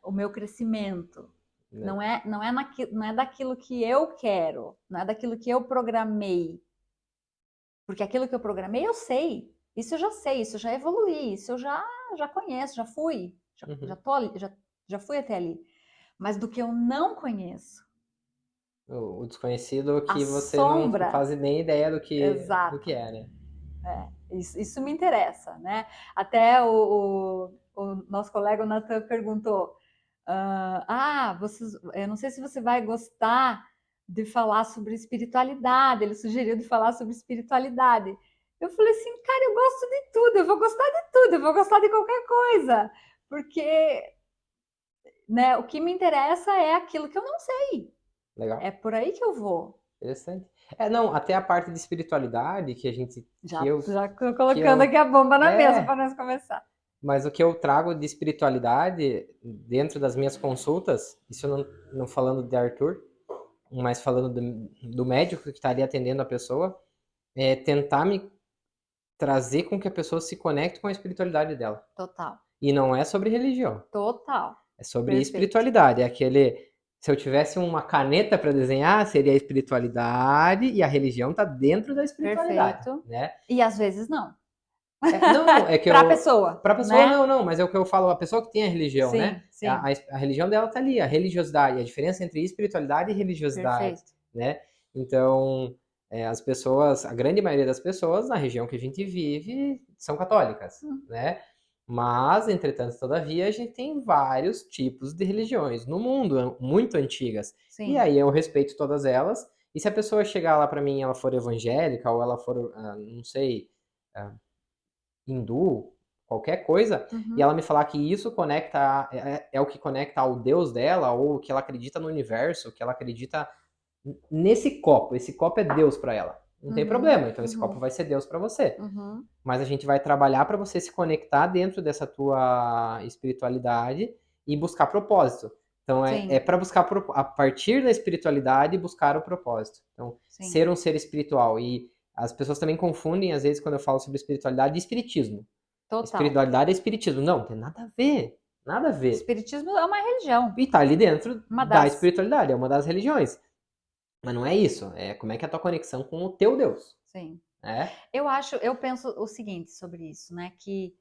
o meu crescimento. Né? Não é daquilo que eu quero, não é daquilo que eu programei. Porque aquilo que eu programei eu sei. Isso eu já sei, isso eu já evoluí, isso eu já conheço, já fui, Uhum. tô ali, já fui até ali. Mas do que eu não conheço, O desconhecido a que você não sombra, faz nem ideia do que exato. é, né? Isso me interessa, né? Até o nosso colega o Natan perguntou: eu não sei se você vai gostar de falar sobre espiritualidade. Ele sugeriu de falar sobre espiritualidade. Eu falei assim, cara, eu gosto de tudo, eu vou gostar de tudo, eu vou gostar de qualquer coisa, porque, né, o que me interessa é aquilo que eu não sei. Legal. É por aí que eu vou. Interessante. É, não, até a parte de espiritualidade que a gente, Já tô que colocando aqui eu, a bomba na mesa para é, nós começar. mas o que eu trago de espiritualidade dentro das minhas consultas, isso não falando de Arthur, mas falando do médico que estaria atendendo a pessoa, é tentar me trazer com que a pessoa se conecte com a espiritualidade dela. Total, E não é sobre religião, total. é sobre Perfeito. espiritualidade. É aquele. Se eu tivesse uma caneta para desenhar, seria a espiritualidade e a religião está dentro da espiritualidade, Perfeito. né? E às vezes não. Não, é que Para a eu. pessoa, Pra pessoa, né? não, mas é o que eu falo, a pessoa que tem a religião, né? Sim, sim. A religião dela tá ali, a religiosidade, a diferença entre espiritualidade e religiosidade, Perfeito. né? Então, as pessoas, a grande maioria das pessoas na região que a gente vive são católicas, Hum, né? Mas, entretanto, todavia, a gente tem vários tipos de religiões no mundo, muito antigas. E sim. aí eu respeito todas elas. E se a pessoa chegar lá para mim, ela for evangélica ou ela for, não sei, ah, hindu, qualquer coisa, e ela Uhum, me falar que isso conecta, é o que conecta ao Deus dela, ou que ela acredita no universo, que ela acredita nesse copo. Esse copo é Deus para ela. Não tem uhum, problema, então esse copo uhum, vai ser Deus para você. uhum. Mas a gente vai trabalhar para você se conectar dentro dessa tua espiritualidade e buscar propósito. Então é Sim, para buscar a partir da espiritualidade buscar o propósito. Então sim. ser um ser espiritual e As pessoas também confundem, às vezes, quando eu falo sobre espiritualidade e espiritismo. Total. Espiritualidade é espiritismo. Não, tem nada a ver. Nada a ver. Espiritismo é uma religião. E tá ali dentro Uma da das. espiritualidade, é uma das religiões. Mas não é isso. É como é que é a tua conexão com o teu Deus. Sim. É? Eu penso o seguinte sobre isso, né? Que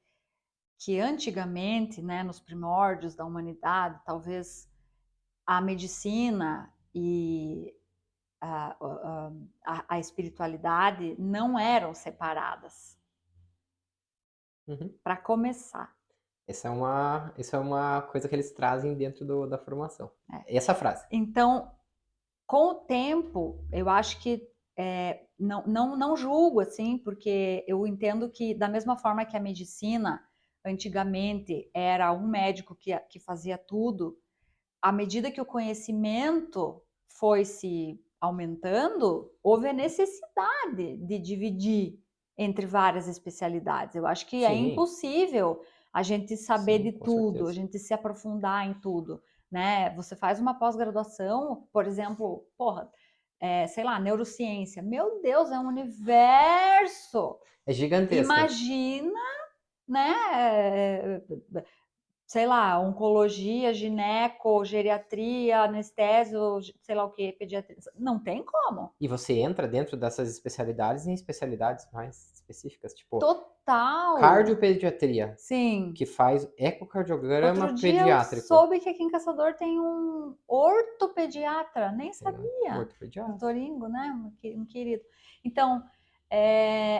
antigamente, né, nos primórdios da humanidade, talvez a medicina e a espiritualidade não eram separadas, Uhum. para começar. Isso é uma coisa que eles trazem dentro da formação. É. Essa frase. Então, com o tempo, eu acho que não julgo assim, porque eu entendo que da mesma forma que a medicina antigamente era um médico que fazia tudo, à medida que o conhecimento foi se aumentando, houve a necessidade de dividir entre várias especialidades. Eu acho que é Sim. impossível a gente saber Sim, de com tudo, certeza. a gente se aprofundar em tudo, né? Você faz uma pós-graduação, por exemplo, sei lá, neurociência. Meu Deus, é um universo. É gigantesca. Imagina, né? Sei lá, oncologia, gineco, geriatria, anestésio, sei lá o que, pediatria. Não tem como. E você entra dentro dessas especialidades em especialidades mais específicas, tipo Total. cardiopediatria, Sim. que faz ecocardiograma Outro dia eu pediátrico. soube que aqui em Caçador tem um ortopediatra, nem Um sabia. ortopediatra. Um Toringo, né? Um querido. Então,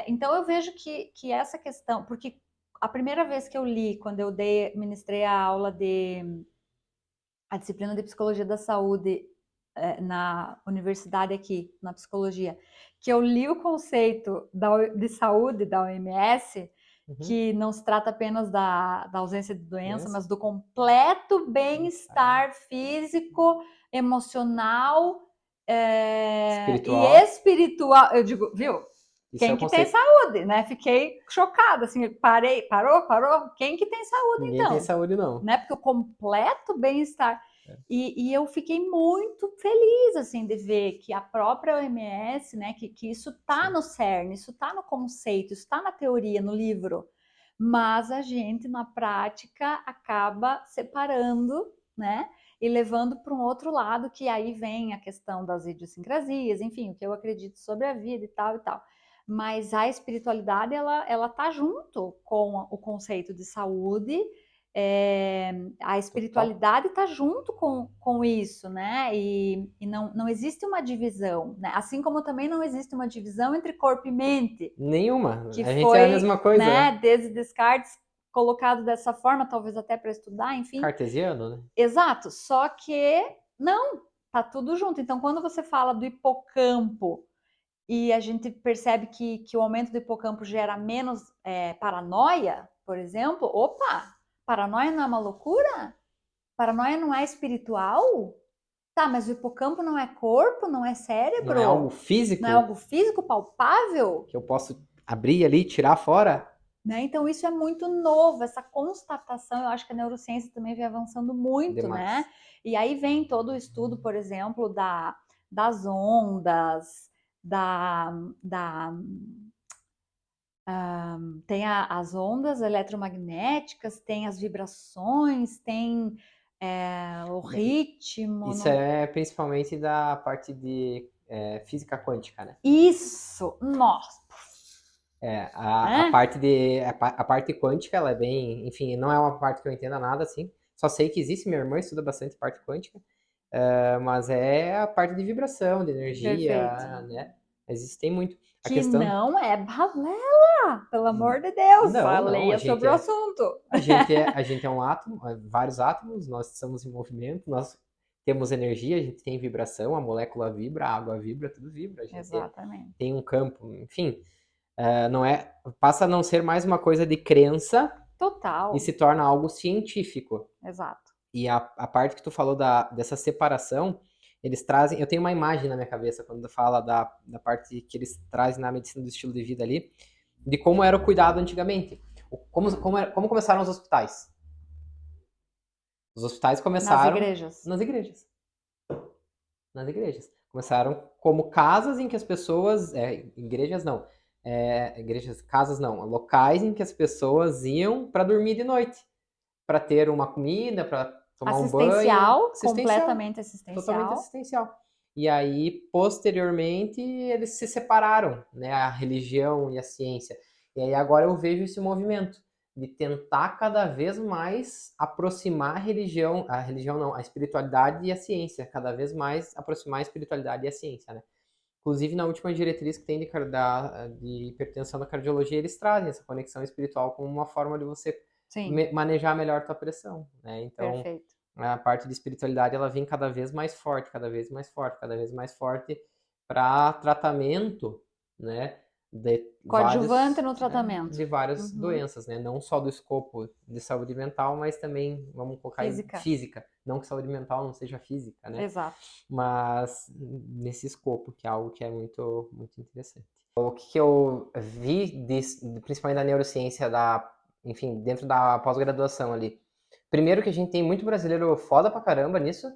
então eu vejo que essa questão, porque a primeira vez que eu li, quando eu ministrei a disciplina de psicologia da saúde na universidade aqui, na psicologia, que eu li o conceito de saúde da OMS, que não se trata apenas da ausência de doença, mas do completo bem-estar físico, emocional e espiritual. Eu digo, viu? Quem que tem saúde, né? Fiquei chocada, assim, parou? Quem que tem saúde, Ninguém então? Ninguém tem saúde, não. Né? Porque o completo bem-estar. E eu fiquei muito feliz, assim, de ver que a própria OMS, né, que isso está no cerne, isso está no conceito, isso está na teoria, no livro, mas a gente, na prática, acaba separando, né, e levando para um outro lado, que aí vem a questão das idiosincrasias, enfim, o que eu acredito sobre a vida e tal e tal. Mas a espiritualidade, ela tá junto com o conceito de saúde, a espiritualidade está junto com isso, né? E não existe uma divisão, né? Assim como também não existe uma divisão entre corpo e mente. Nenhuma. Que a gente foi, é a mesma coisa. Né, desde Descartes colocado dessa forma, talvez até para estudar, enfim. Cartesiano, né? Exato. Só que não, tá tudo junto. Então, quando você fala do hipocampo e a gente percebe que o aumento do hipocampo gera menos paranoia, por exemplo, opa! Paranoia não é uma loucura? Paranoia não é espiritual? Tá, mas o hipocampo não é corpo, não é cérebro? Não é algo físico? Não é algo físico, palpável? Que eu posso abrir ali e tirar fora? Né? Então, isso é muito novo, essa constatação. Eu acho que a neurociência também vem avançando muito, Demais. né? E aí vem todo o estudo, por exemplo, das ondas, tem as ondas eletromagnéticas, tem as vibrações, tem o ritmo. Isso é principalmente da parte de física quântica, né? Isso! Nossa! A parte quântica, ela é bem... Enfim, não é uma parte que eu entenda nada, assim. Só sei que existe, minha irmã estuda bastante parte quântica. Mas é a parte de vibração, de energia, Perfeito. né? Existem muito. A questão... não é balela, pelo amor de Deus. Leia sobre o assunto. A gente é um átomo, vários átomos, nós estamos em movimento, nós temos energia, a gente tem vibração, a molécula vibra, a água vibra, tudo vibra. A gente Exatamente. Tem um campo, enfim. Passa a não ser mais uma coisa de crença. Total. E se torna algo científico. Exato. E a parte que tu falou dessa separação, eles trazem... Eu tenho uma imagem na minha cabeça quando fala da parte que eles trazem na medicina do estilo de vida ali, de como era o cuidado antigamente. Como começaram os hospitais? Os hospitais começaram... Nas igrejas. Nas igrejas. Começaram como casas em que as pessoas, igrejas não, igrejas, casas não, locais em que as pessoas iam para dormir de noite, para ter uma comida, para tomar um banho, Assistencial, assistencial, completamente totalmente assistencial. assistencial. E aí, posteriormente, eles se separaram, né, a religião e a ciência. E aí agora eu vejo esse movimento de tentar cada vez mais aproximar a religião não, a espiritualidade e a ciência, cada vez mais aproximar a espiritualidade e a ciência, né? Inclusive, na última diretriz que tem de hipertensão da cardiologia, eles trazem essa conexão espiritual como uma forma de você Sim, manejar melhor a tua pressão, né? Então, perfeito. a parte de espiritualidade, ela vem cada vez mais forte, cada vez mais forte, cada vez mais forte para tratamento, né? Coadjuvante no tratamento. De várias Uhum. doenças, né? Não só do escopo de saúde mental, mas também, vamos colocar aí, Física. física. Não que saúde mental não seja física, né? Exato. Mas nesse escopo, que é algo que é muito, muito interessante. O que eu vi, principalmente da neurociência, enfim, dentro da pós-graduação ali. Primeiro que a gente tem muito brasileiro foda pra caramba nisso,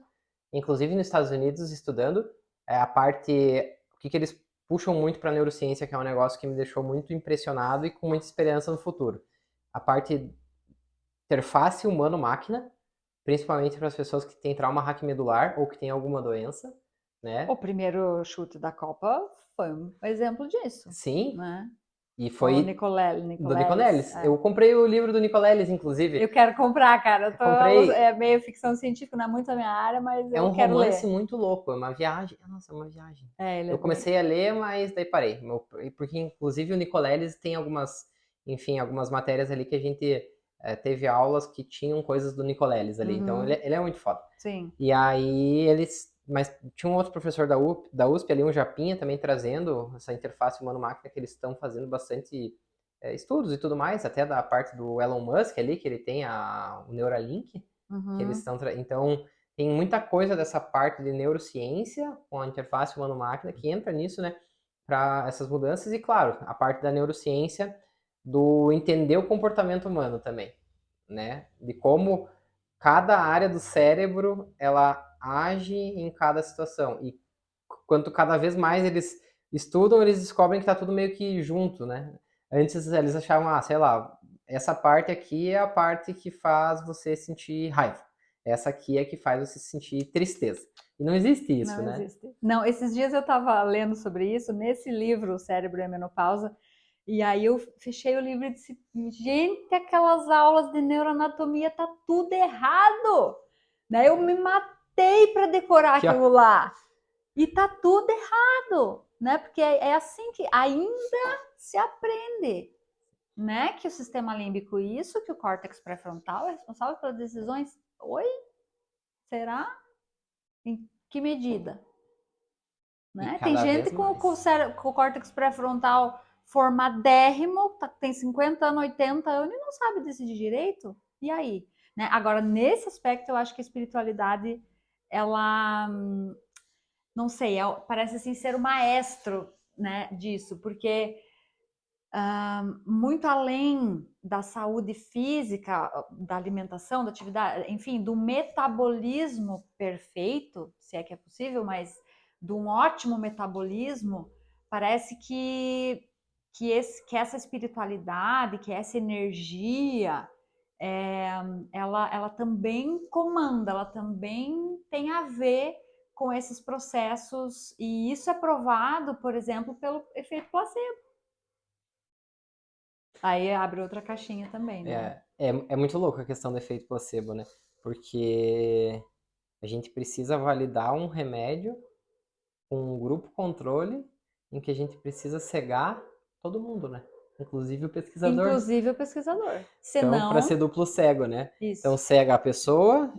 inclusive nos Estados Unidos estudando. A parte, o que eles puxam muito para neurociência, que é um negócio que me deixou muito impressionado e com muita esperança no futuro. A parte interface humano-máquina, principalmente para as pessoas que têm trauma raquimedular ou que têm alguma doença, O né? primeiro chute da Copa foi um exemplo disso, Sim, né? e O foi do Nicoleles. Nicoleles. Eu comprei o livro do Nicoleles, inclusive. Eu quero comprar, cara. Comprei. É meio ficção científica, não é muito a minha área, mas É eu um quero romance ler. muito louco, é uma viagem. Nossa, é uma viagem. Ele é Eu bem. comecei a ler, mas daí parei. Porque, inclusive, o Nicoleles tem enfim, algumas matérias ali que a gente teve aulas que tinham coisas do Nicoleles ali. Então, Uhum, ele é muito foda. sim. E aí, mas tinha um outro professor da USP ali, um Japinha, também trazendo essa interface humano-máquina, que eles estão fazendo bastante estudos e tudo mais, até da parte do Elon Musk ali, que ele tem o Neuralink, que eles Uhum. estão. Então, tem muita coisa dessa parte de neurociência com a interface humano-máquina que entra nisso, né, para essas mudanças. E, claro, a parte da neurociência do entender o comportamento humano também, né, de como cada área do cérebro ela age em cada situação. E quanto cada vez mais eles estudam, eles descobrem que está tudo meio que junto, né? Antes eles achavam, sei lá, essa parte aqui é a parte que faz você sentir raiva. Essa aqui é que faz você sentir tristeza. E não existe isso, Não né? existe. Não, esses dias eu estava lendo sobre isso, nesse livro, O Cérebro e a Menopausa, e aí eu fechei o livro e disse, gente, aquelas aulas de neuroanatomia tá tudo errado. Né? Eu me matei para decorar Aqui, ó. aquilo lá. E tá tudo errado, né? Porque é assim que ainda se aprende, né? Que o sistema límbico, isso, que o córtex pré-frontal é responsável pelas decisões. Oi? Será? Em que medida? E Né? Tem cada gente vez mais. com o córtex pré-frontal formadérrimo, tem 50 anos, 80 anos e não sabe decidir direito. E aí? Né? Agora, nesse aspecto, eu acho que a espiritualidade, ela, não sei, parece assim ser o maestro, né, disso, porque muito além da saúde física, da alimentação, da atividade, enfim, do metabolismo perfeito, se é que é possível, mas de um ótimo metabolismo, parece que essa espiritualidade, que essa energia, ela também comanda, ela também tem a ver com esses processos, e isso é provado, por exemplo, pelo efeito placebo. Aí abre outra caixinha também, né? É muito louco a questão do efeito placebo, né? Porque a gente precisa validar um remédio com um grupo controle em que a gente precisa cegar todo mundo, né? Inclusive o pesquisador. Inclusive o pesquisador. Então, para ser Senão, duplo cego, né? Então, isso. cega a pessoa,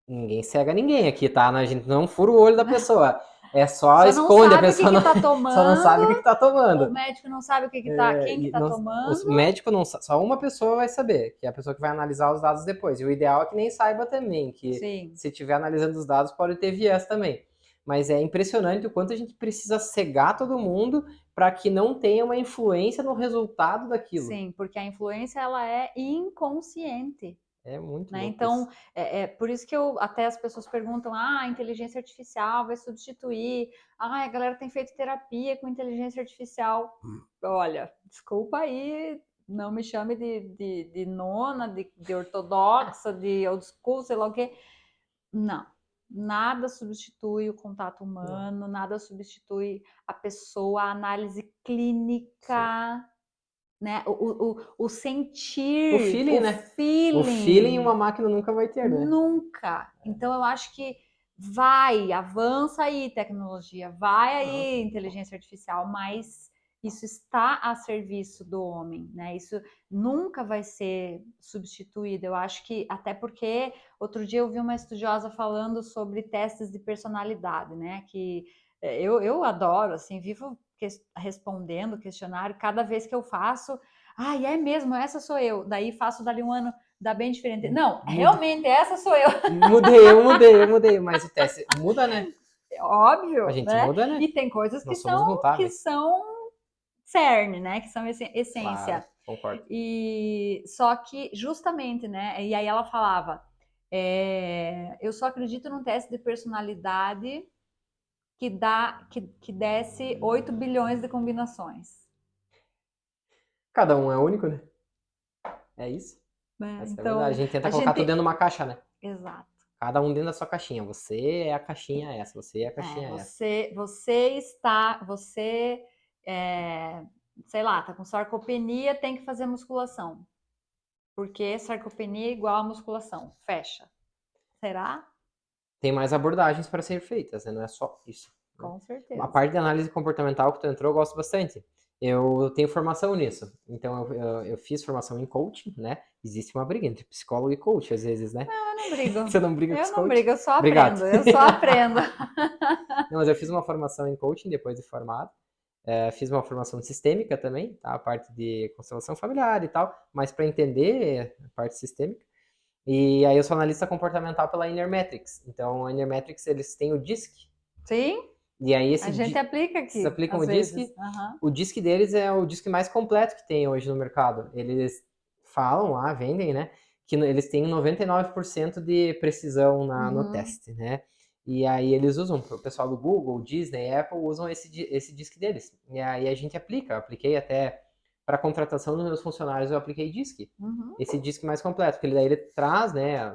ninguém cega ninguém aqui, tá? A gente não fura o olho da pessoa. É só Só não esconde, a sabe o que pessoa que não, tá só não sabe o que tomando, tá o tomando. médico não sabe o que que tá, quem que tá O tomando. médico não só uma pessoa vai saber, que é a pessoa que vai analisar os dados depois. E o ideal é que nem saiba também, que Sim, se estiver analisando os dados pode ter viés também. Mas é impressionante o quanto a gente precisa cegar todo mundo para que não tenha uma influência no resultado daquilo. sim, porque a influência ela é inconsciente. É muito né? louco Então, isso. por isso que até as pessoas perguntam, a inteligência artificial vai substituir, a galera tem feito terapia com inteligência artificial. Olha, desculpa aí, não me chame de nona, de ortodoxa, de old school, sei lá o quê. Não, nada substitui o contato Não. humano, nada substitui a pessoa, a análise Sim. clínica, né? O sentir, O feeling, né? O feeling uma feeling, máquina nunca vai ter, né? nunca. Então eu acho que avança aí tecnologia, vai aí inteligência artificial, mas isso está a serviço do homem, né? Isso nunca vai ser substituído. Eu acho que até porque outro dia eu vi uma estudiosa falando sobre testes de personalidade, né? Que eu adoro, assim, vivo respondendo questionário cada vez que eu faço. É mesmo, essa sou eu. Daí faço dali um ano, dá bem diferente. Não, Muda. realmente, essa sou eu. Eu mudei, mas o teste muda, né? É A óbvio, gente né? muda, né? E tem coisas Nós somos que mutáveis. são cerne, né? Que são Claro, essência. concordo. E só que justamente, né? E aí ela falava, eu só acredito num teste de personalidade que desse 8 bilhões de combinações. Cada um é único, né? É isso. Né? Essa é a verdade. A Então, gente tenta a colocar tudo gente. dentro de uma caixa, né? Exato. Cada um dentro da sua caixinha. Você é a caixinha essa, você é a caixinha essa. Você sei lá, tá com sarcopenia, tem que fazer musculação. Porque sarcopenia é igual a musculação. Fecha. Será? Tem mais abordagens para ser feitas, né? Não é só isso. Né? Com A certeza. parte de análise comportamental que tu entrou, eu gosto bastante. Eu tenho formação nisso. Então, eu fiz formação em coaching, né? Existe uma briga entre psicólogo e coach, às vezes, né? Eu não brigo. Você não briga com Eu os não coach? brigo, eu só Obrigado. aprendo. Eu só aprendo. Não, mas eu fiz uma formação em coaching depois de formado. Fiz uma formação sistêmica também, tá? A parte de constelação familiar e tal, mas para entender a parte sistêmica. E aí eu sou analista comportamental pela Inner Metrics. Então, a Inner Metrics, eles têm o DISC. Sim, E aí a gente aplica vocês aqui, aplicam às o DISC. vezes. Uhum. O DISC deles é o DISC mais completo que tem hoje no mercado. Eles falam lá, vendem, né? Que eles têm 99% de precisão no teste, né? E aí eles usam, o pessoal do Google, Disney, Apple, usam esse DISC deles. E aí a gente apliquei até para contratação dos meus funcionários, eu apliquei DISC. Uhum. Esse DISC mais completo, porque ele traz, né,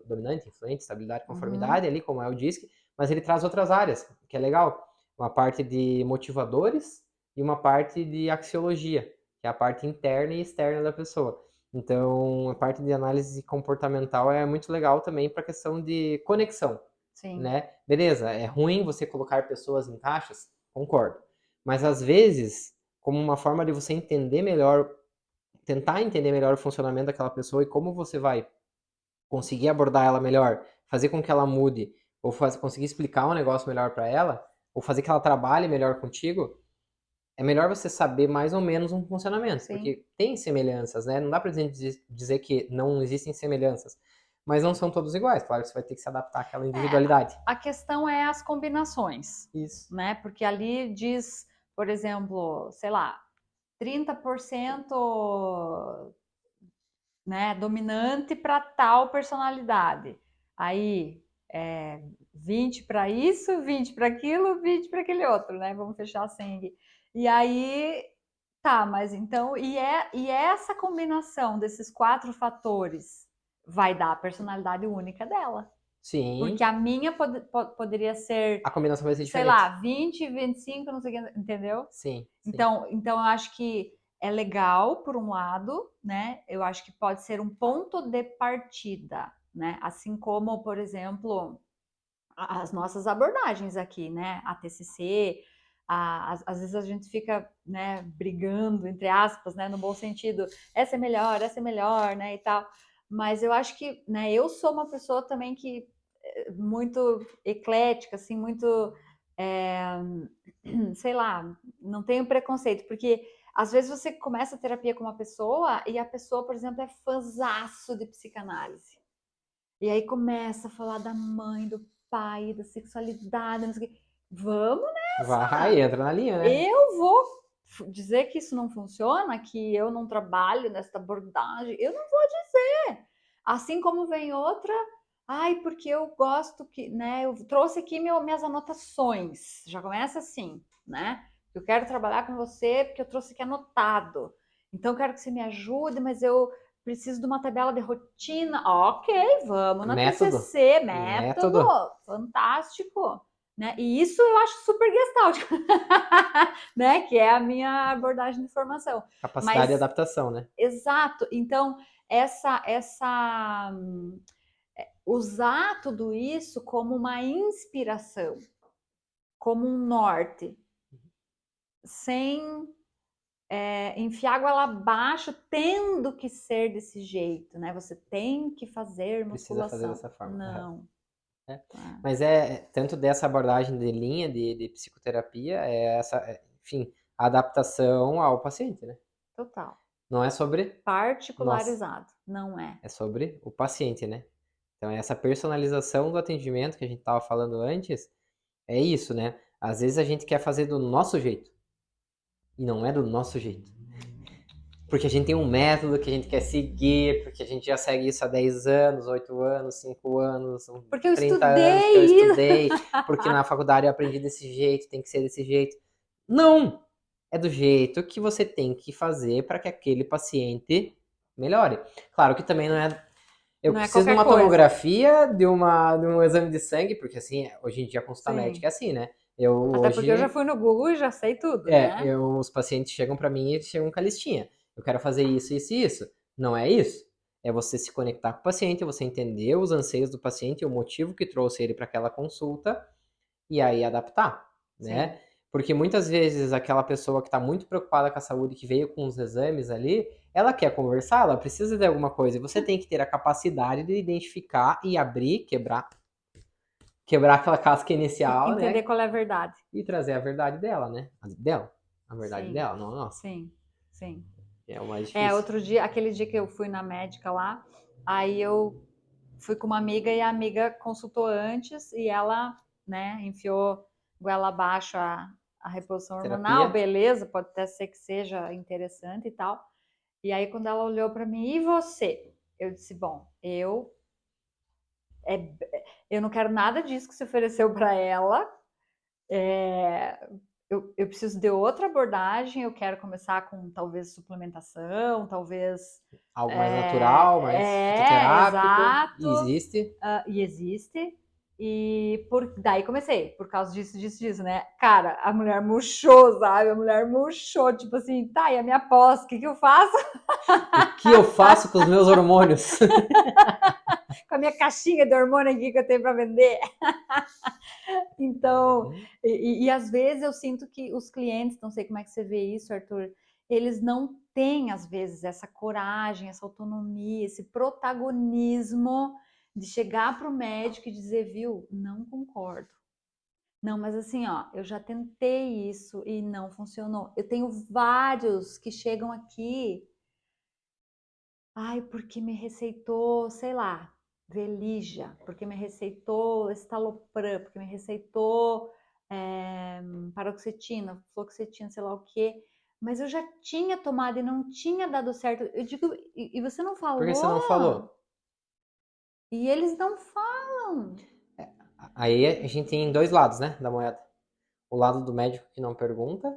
dominante, influente, estabilidade, conformidade, ali como é o DISC, mas ele traz outras áreas, que é legal. Uma parte de motivadores e uma parte de axiologia, que é a parte interna e externa da pessoa. Então, a parte de análise comportamental é muito legal também para a questão de conexão. Sim. Né? Beleza, é ruim você colocar pessoas em caixas, concordo. Mas às vezes, como uma forma de você entender melhor, tentar entender melhor o funcionamento daquela pessoa e como você vai conseguir abordar ela melhor, fazer com que ela mude, ou conseguir explicar um negócio melhor para ela, ou fazer que ela trabalhe melhor contigo, é melhor você saber mais ou menos um funcionamento, Sim. porque tem semelhanças, né? Não dá pra gente dizer que não existem semelhanças, mas não são todos iguais. Claro que você vai ter que se adaptar àquela individualidade. A questão é as combinações. Isso. Né? Porque ali diz, por exemplo, sei lá, 30%, né, dominante para tal personalidade. Aí, 20 para isso, 20 para aquilo, 20 para aquele outro, né? Vamos fechar assim aqui. E aí, tá, mas então, e essa combinação desses 4 fatores vai dar a personalidade única dela. Sim. Porque a minha poderia ser, A combinação vai ser sei diferente. lá, 20, 25, não sei o que, entendeu? Sim. Então eu acho que é legal, por um lado, né? Eu acho que pode ser um ponto de partida, né? Assim como, por exemplo, as nossas abordagens aqui, né? A TCC, às vezes a gente fica, né, brigando, entre aspas, né, no bom sentido, essa é melhor, né, e tal. Mas eu acho que, né, eu sou uma pessoa também que muito eclética, assim, muito, sei lá, não tenho preconceito, porque às vezes você começa a terapia com uma pessoa e a pessoa, por exemplo, é fãzaço de psicanálise. E aí começa a falar da mãe, do pai, da sexualidade, não sei o quê. Vamos nessa! Vai, entra na linha, né? Eu vou dizer que isso não funciona, que eu não trabalho nessa abordagem, eu não vou dizer. Assim como vem outra, ai, porque eu gosto que, né? Eu trouxe aqui minhas anotações. Já começa assim, né? Eu quero trabalhar com você porque eu trouxe aqui anotado. Então, eu quero que você me ajude, mas eu preciso de uma tabela de rotina. Ok, vamos na Método. TCC, método, Método. fantástico. Né? E isso eu acho super gestáltico, né? Que é a minha abordagem de formação. Capacidade de Mas, adaptação, né? exato. Então, essa usar tudo isso como uma inspiração, como um norte, sem enfiar a goela abaixo, tendo que ser desse jeito, né? Você tem que fazer Precisa fazer musculação. dessa forma. Não. É. Ah, Mas tanto dessa abordagem de linha de psicoterapia, enfim, a adaptação ao paciente, né? total. Não é sobre nós, Particularizado. Não é. é sobre o paciente, né? Então, essa personalização do atendimento que a gente estava falando antes, é isso, né? Às vezes a gente quer fazer do nosso jeito, e não é do nosso jeito. Porque a gente tem um método que a gente quer seguir, porque a gente já segue isso há 10 anos, 8 anos, 5 anos, Porque eu 30 anos que eu estudei isso. estudei, porque na faculdade eu aprendi desse jeito, tem que ser desse jeito. Não! É do jeito que você tem que fazer para que aquele paciente melhore. Claro que também não é. Eu Não é preciso de qualquer uma coisa. tomografia, de um exame de sangue, porque assim, hoje em dia a consulta médica Sim. é assim, né? Eu Até porque eu já hoje fui no Google e já sei tudo, né? os pacientes chegam para mim e chegam com a listinha. Eu quero fazer isso, isso e isso. Não é isso. É você se conectar com o paciente, você entender os anseios do paciente, o motivo que trouxe ele para aquela consulta e aí adaptar, Sim. né? Porque muitas vezes aquela pessoa que está muito preocupada com a saúde, que veio com os exames ali, ela quer conversar, ela precisa de alguma coisa. E você tem que ter a capacidade de identificar e abrir, quebrar aquela casca inicial, Entender né? qual é a verdade. E trazer a verdade dela, né? A verdade Sim. dela, não a nossa. Sim. Sim. É o mais difícil. Outro dia, aquele dia que eu fui na médica lá, aí eu fui com uma amiga e a amiga consultou antes e ela, né, enfiou goela abaixo a reposição hormonal, Terapia. beleza, pode até ser que seja interessante e tal. E aí quando ela olhou para mim, e você? Eu disse, bom, é, eu não quero nada disso que se ofereceu para ela. Eu preciso de outra abordagem, eu quero começar com talvez suplementação, talvez. Algo mais natural, mais fitoterápico. Exato. E existe. E existe. Daí comecei, por causa disso, disso, né? Cara, a mulher murchou, sabe? A mulher murchou, tipo assim, tá, e a minha pós, o que eu faço? O que eu faço com os meus hormônios? Com a minha caixinha de hormônio aqui que eu tenho para vender. Então, e às vezes eu sinto que os clientes, não sei como é que você vê isso, Arthur, eles não têm, às vezes, essa coragem, essa autonomia, esse protagonismo de chegar para o médico e dizer, viu, não concordo. Não, mas assim, ó, eu já tentei isso e não funcionou. Eu tenho vários que chegam aqui, ai, porque me receitou, sei lá, Velija, porque me receitou estalopram, porque me receitou paroxetina, fluoxetina, sei lá o quê. Mas eu já tinha tomado e não tinha dado certo. Eu digo, e você não Por que você falou? não falou? E eles não falam. Aí a gente tem dois lados, né, da moeda. O lado do médico que não pergunta,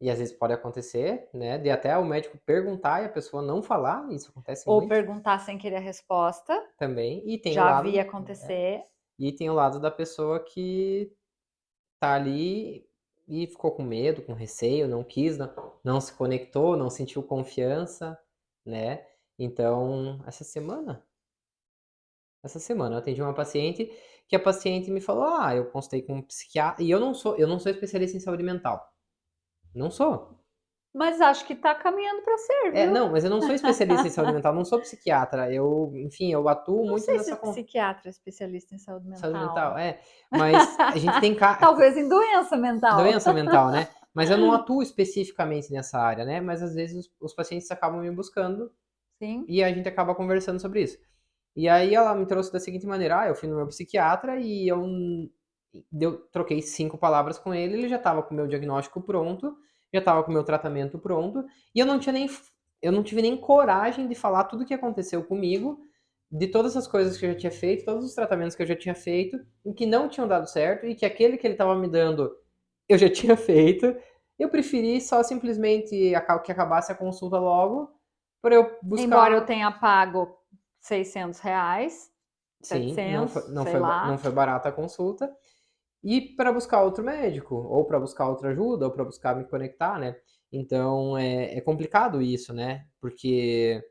e às vezes pode acontecer, né, de até o médico perguntar e a pessoa não falar, isso acontece Ou muito perguntar sem querer a resposta. também. Já vi acontecer. E tem o lado da pessoa que tá ali e ficou com medo, com receio, não quis, não se conectou, não sentiu confiança, né? Então, essa semana eu atendi uma paciente que a paciente me falou: "Ah, eu consultei com um psiquiatra e eu não sou especialista em saúde mental. Não sou. Mas acho que tá caminhando para ser, viu? Não, mas eu não sou especialista em saúde mental, não sou psiquiatra. Enfim, eu atuo Não muito sei se nessa psiquiatra é especialista em saúde saúde mental, mental. mas a gente tem Talvez em doença mental. doença mental, né? Mas eu não atuo especificamente nessa área, né? Mas às vezes os pacientes acabam me buscando Sim. e a gente acaba conversando sobre isso. E aí ela me trouxe da seguinte maneira: eu fui no meu psiquiatra e eu troquei 5 palavras com ele, ele já estava com o meu diagnóstico pronto, já estava com o meu tratamento pronto, e eu não tive nem coragem de falar tudo o que aconteceu comigo, de todas as coisas que eu já tinha feito, todos os tratamentos que eu já tinha feito, e que não tinham dado certo, e que aquele que ele estava me dando eu já tinha feito. Eu preferi só simplesmente que acabasse a consulta logo, para eu Embora eu buscar. tenha pago R$ 600, Sim, 700, sei não lá. foi barata a consulta. E para buscar outro médico, ou para buscar outra ajuda, ou para buscar me conectar, né? Então é complicado isso, né? Porque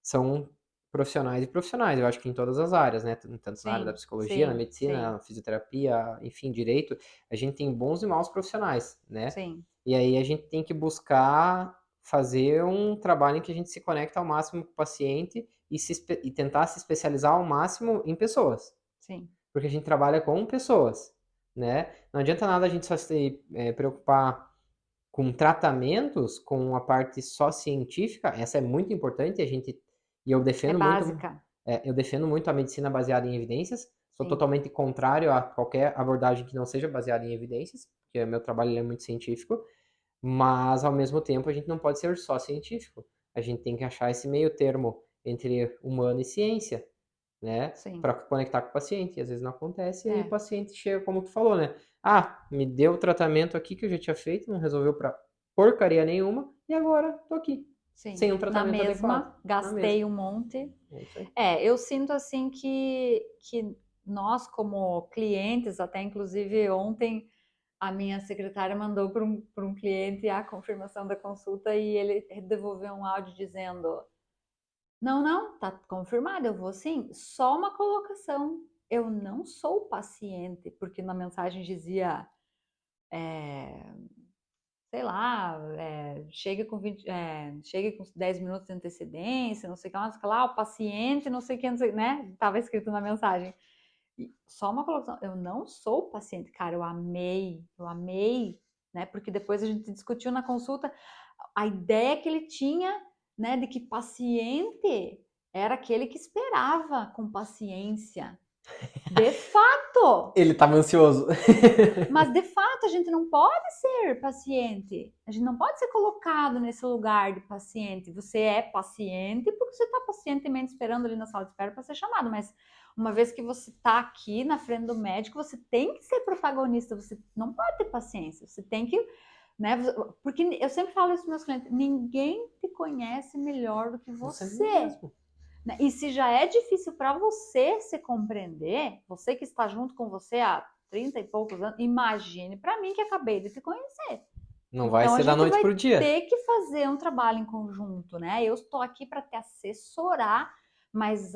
são profissionais e profissionais, eu acho que em todas as áreas, né? Tanto na área da Sim, psicologia, na sim, medicina, sim, na fisioterapia, enfim, direito, a gente tem bons e maus profissionais, né? sim. E aí a gente tem que buscar fazer um trabalho em que a gente se conecta ao máximo com o paciente e tentar se especializar ao máximo em pessoas, Sim, porque a gente trabalha com pessoas, né? Não adianta nada a gente só se preocupar com tratamentos, com a parte só científica. Essa é muito importante, e é básica. eu defendo muito a medicina baseada em evidências. Sou Sim, totalmente contrário a qualquer abordagem que não seja baseada em evidências, porque o meu trabalho ele é muito científico, mas ao mesmo tempo a gente não pode ser só científico. A gente tem que achar esse meio termo entre humano e ciência, né? sim. Para conectar com o paciente. E às vezes não acontece, e aí o É, paciente chega, como tu falou, né? Ah, me deu o tratamento aqui que eu já tinha feito, não resolveu pra porcaria nenhuma, e agora tô aqui, sim. sem um Na tratamento adequado. mesma, Na mesma. gastei um monte. É isso aí. Eu sinto assim que nós, como clientes, até inclusive ontem a minha secretária mandou para um cliente a confirmação da consulta e ele devolveu um áudio dizendo: Não, não, tá confirmado, eu vou sim. Só uma colocação. Eu não sou paciente, porque na mensagem dizia, é, sei lá, chegue com 10 minutos de antecedência, não sei o que, não sei o que lá, o paciente, não sei o que, não sei, né? Tava escrito na mensagem. E só uma colocação, eu não sou paciente, cara, eu amei, né? Porque depois a gente discutiu na consulta a ideia que ele tinha, né, de que paciente era aquele que esperava com paciência. De fato, Ele tava ansioso. mas de fato a gente não pode ser paciente. A gente não pode ser colocado nesse lugar de paciente. Você é paciente porque você está pacientemente esperando ali na sala de espera para ser chamado, mas uma vez que você está aqui na frente do médico, você tem que ser protagonista, você não pode ter paciência, você tem que, né? Porque eu sempre falo isso para meus clientes: ninguém te conhece melhor do que Você você. mesmo. Né? E se já é difícil para você se compreender, você que está junto com você há 30 e poucos anos, imagine para mim que acabei de te conhecer. Não vai Então a ser da gente noite vai pro dia. ter que fazer um trabalho em conjunto, né? Eu estou aqui para te assessorar, mas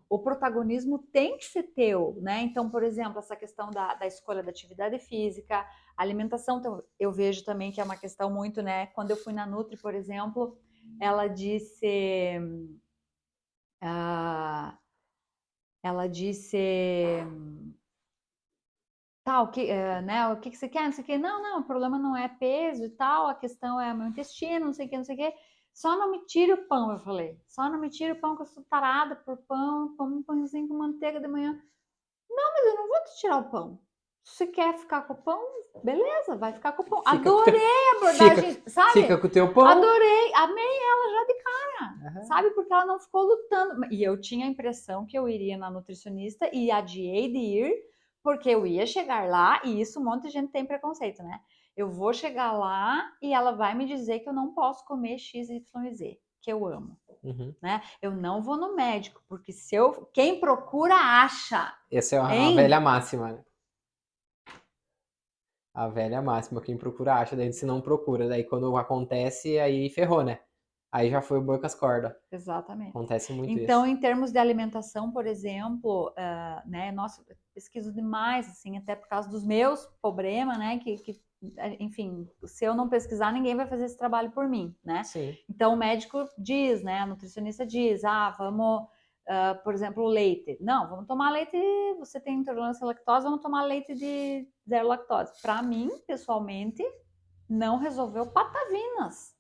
o protagonismo tem que ser teu, né? Então, por exemplo, essa questão da escolha da atividade física, alimentação, então, eu vejo também que é uma questão muito, né? Quando eu fui na Nutri, por exemplo, ela disse, ah, ela disse, tal, né, o que que você quer, não sei o que, não, o problema não é peso e tal, a questão é meu intestino, não sei o que, não sei o que, só não me tire o pão, eu falei, só não me tire o pão que eu sou tarada por pão, como um pãozinho com manteiga de manhã, mas eu não vou te tirar o pão, se você quer ficar com o pão, beleza, vai ficar com o pão, Fica com o teu, adorei a fica, abordagem, fica sabe, com o teu pão. adorei, amei ela já de cara, Aham. sabe, porque ela não ficou lutando, e eu tinha a impressão que eu iria na nutricionista e adiei de ir, porque eu ia chegar lá, e isso um monte de gente tem preconceito, né? Eu vou chegar lá e ela vai me dizer que eu não posso comer X, Y e Z, que eu amo, Uhum. né? Eu não vou no médico, porque quem procura acha, Essa é a velha hein? máxima, né? A velha máxima, quem procura acha, daí se não procura, daí quando acontece, aí ferrou, né? Aí já foi o boi com as cordas. Exatamente. Acontece muito Então, isso. em termos de alimentação, por exemplo, né, nossa, eu pesquiso demais, assim, até por causa dos meus problemas, né, enfim, se eu não pesquisar, ninguém vai fazer esse trabalho por mim, né? Sim. Então, o médico diz, né, a nutricionista diz, vamos, por exemplo, o leite. Não, vamos tomar leite, você tem intolerância à lactose, vamos tomar leite de zero lactose. Para mim, pessoalmente, não resolveu patavinas.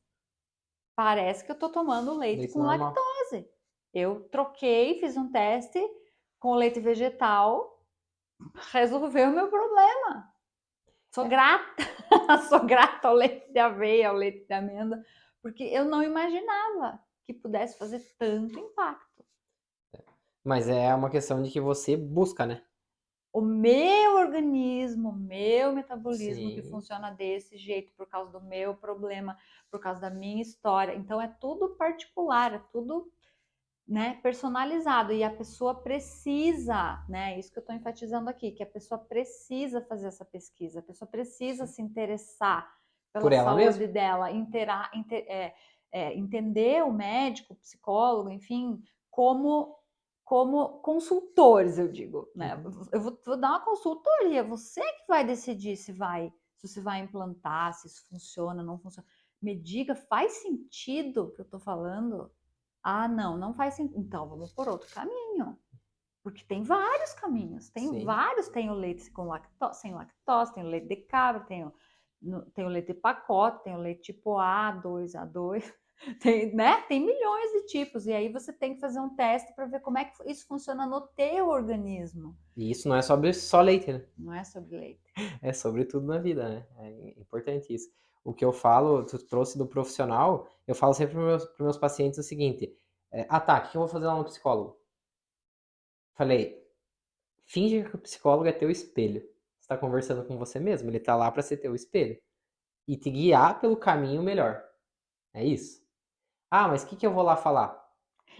Parece que eu tô tomando leite Leite com normal. lactose. Eu troquei, fiz um teste com leite vegetal, resolveu o meu problema. Sou É, grata, sou grata ao leite de aveia, ao leite de amêndoa, porque eu não imaginava que pudesse fazer tanto impacto. Mas é uma questão de que você busca, né? O meu organismo, o meu metabolismo que Sim, funciona desse jeito por causa do meu problema, por causa da minha história. Então é tudo particular, é tudo, né, personalizado e a pessoa precisa, né, isso que eu estou enfatizando aqui, que a pessoa precisa fazer essa pesquisa, a pessoa precisa sim. se interessar pela Por ela mesma. saúde dela, entender o médico, o psicólogo, enfim, como consultores, eu digo, né? Uhum. Eu vou dar uma consultoria, você que vai decidir se você vai implantar, se isso funciona, não funciona. Me diga, faz sentido o que eu estou falando? Ah, não, não faz sentido. Então, vamos por outro caminho. Porque tem vários caminhos. Tem Sim. vários. Tem o leite com lactose, sem lactose, tem o leite de cabra, tem o leite de pacote, tem o leite tipo A2, A2. Tem, né? Tem milhões de tipos. E aí você tem que fazer um teste para ver como é que isso funciona no teu organismo. E isso não é sobre só leite, né? Não é sobre leite. É sobre tudo na vida, né? É importante isso. O que eu falo, tu trouxe do profissional, eu falo sempre para meus pacientes o seguinte: tá, o que eu vou fazer lá no psicólogo? Falei, finge que o psicólogo é teu espelho. Você tá conversando com você mesmo, ele tá lá para ser teu espelho e te guiar pelo caminho melhor. É isso. Ah, mas o que eu vou lá falar?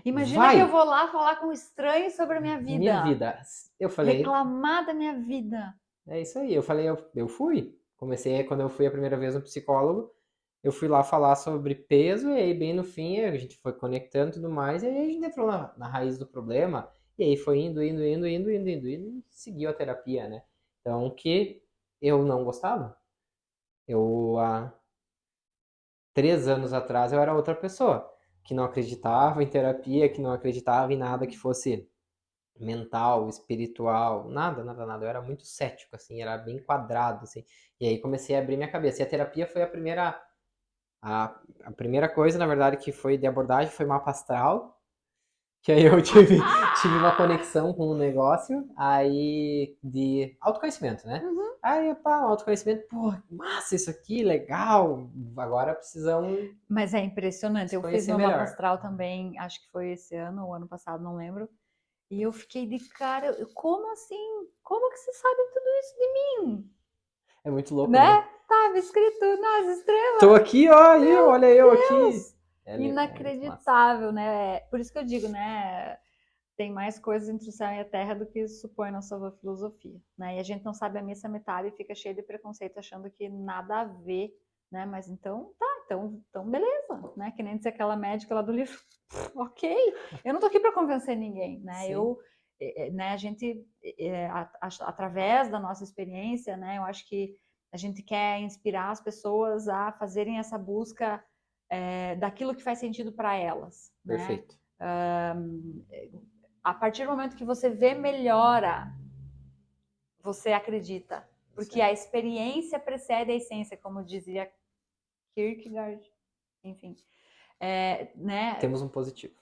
Imagina que eu Vai! vou lá falar com um estranho sobre a minha Minha vida. vida. Eu falei, Reclamar da minha vida. é isso aí. Eu falei, eu fui. Comecei quando eu fui a primeira vez no psicólogo. Eu fui lá falar sobre peso, e aí, bem no fim, a gente foi conectando e tudo mais, e aí a gente entrou na raiz do problema, e aí foi indo, e seguiu a terapia, né? Então, que eu não gostava. Eu, há 3 anos atrás, eu era outra pessoa, que não acreditava em terapia, que não acreditava em nada que fosse mental, espiritual, nada. Eu era muito cético, assim, era bem quadrado, assim. E aí comecei a abrir minha cabeça. E a terapia foi a primeira coisa, na verdade, que foi de abordagem foi mapa astral, que aí eu tive uma conexão com o negócio, aí de autoconhecimento, né? Uhum. Aí, pá, autoconhecimento, pô, massa isso aqui, legal, agora precisamos Mas é impressionante. se Eu fiz conhecer meu mapa melhor. astral também, acho que foi esse ano ou ano passado, não lembro. E eu fiquei de cara, como assim? Como que você sabe tudo isso de mim? É muito louco, Né? né? Tava escrito nas Tô estrelas. aqui, ó, aí, Meu olha eu aqui. Deus! É muito massa. Inacreditável, né? Por isso que eu digo, né? Tem mais coisas entre o céu e a terra do que supõe na sua filosofia, né? E a gente não sabe a missa metade e fica cheio de preconceito achando que nada a ver, né? Mas então, tá, então beleza, né? Que nem disse aquela médica lá do livro, ok, eu não tô aqui para convencer ninguém, né? Sim, Né? A gente, através da nossa experiência, né? Eu acho que a gente quer inspirar as pessoas a fazerem essa busca daquilo que faz sentido para elas, né? perfeito. A partir do momento que você vê melhora, você acredita. Isso Porque aí. a experiência precede a essência, como dizia Kierkegaard. Enfim, né? Temos um positivo.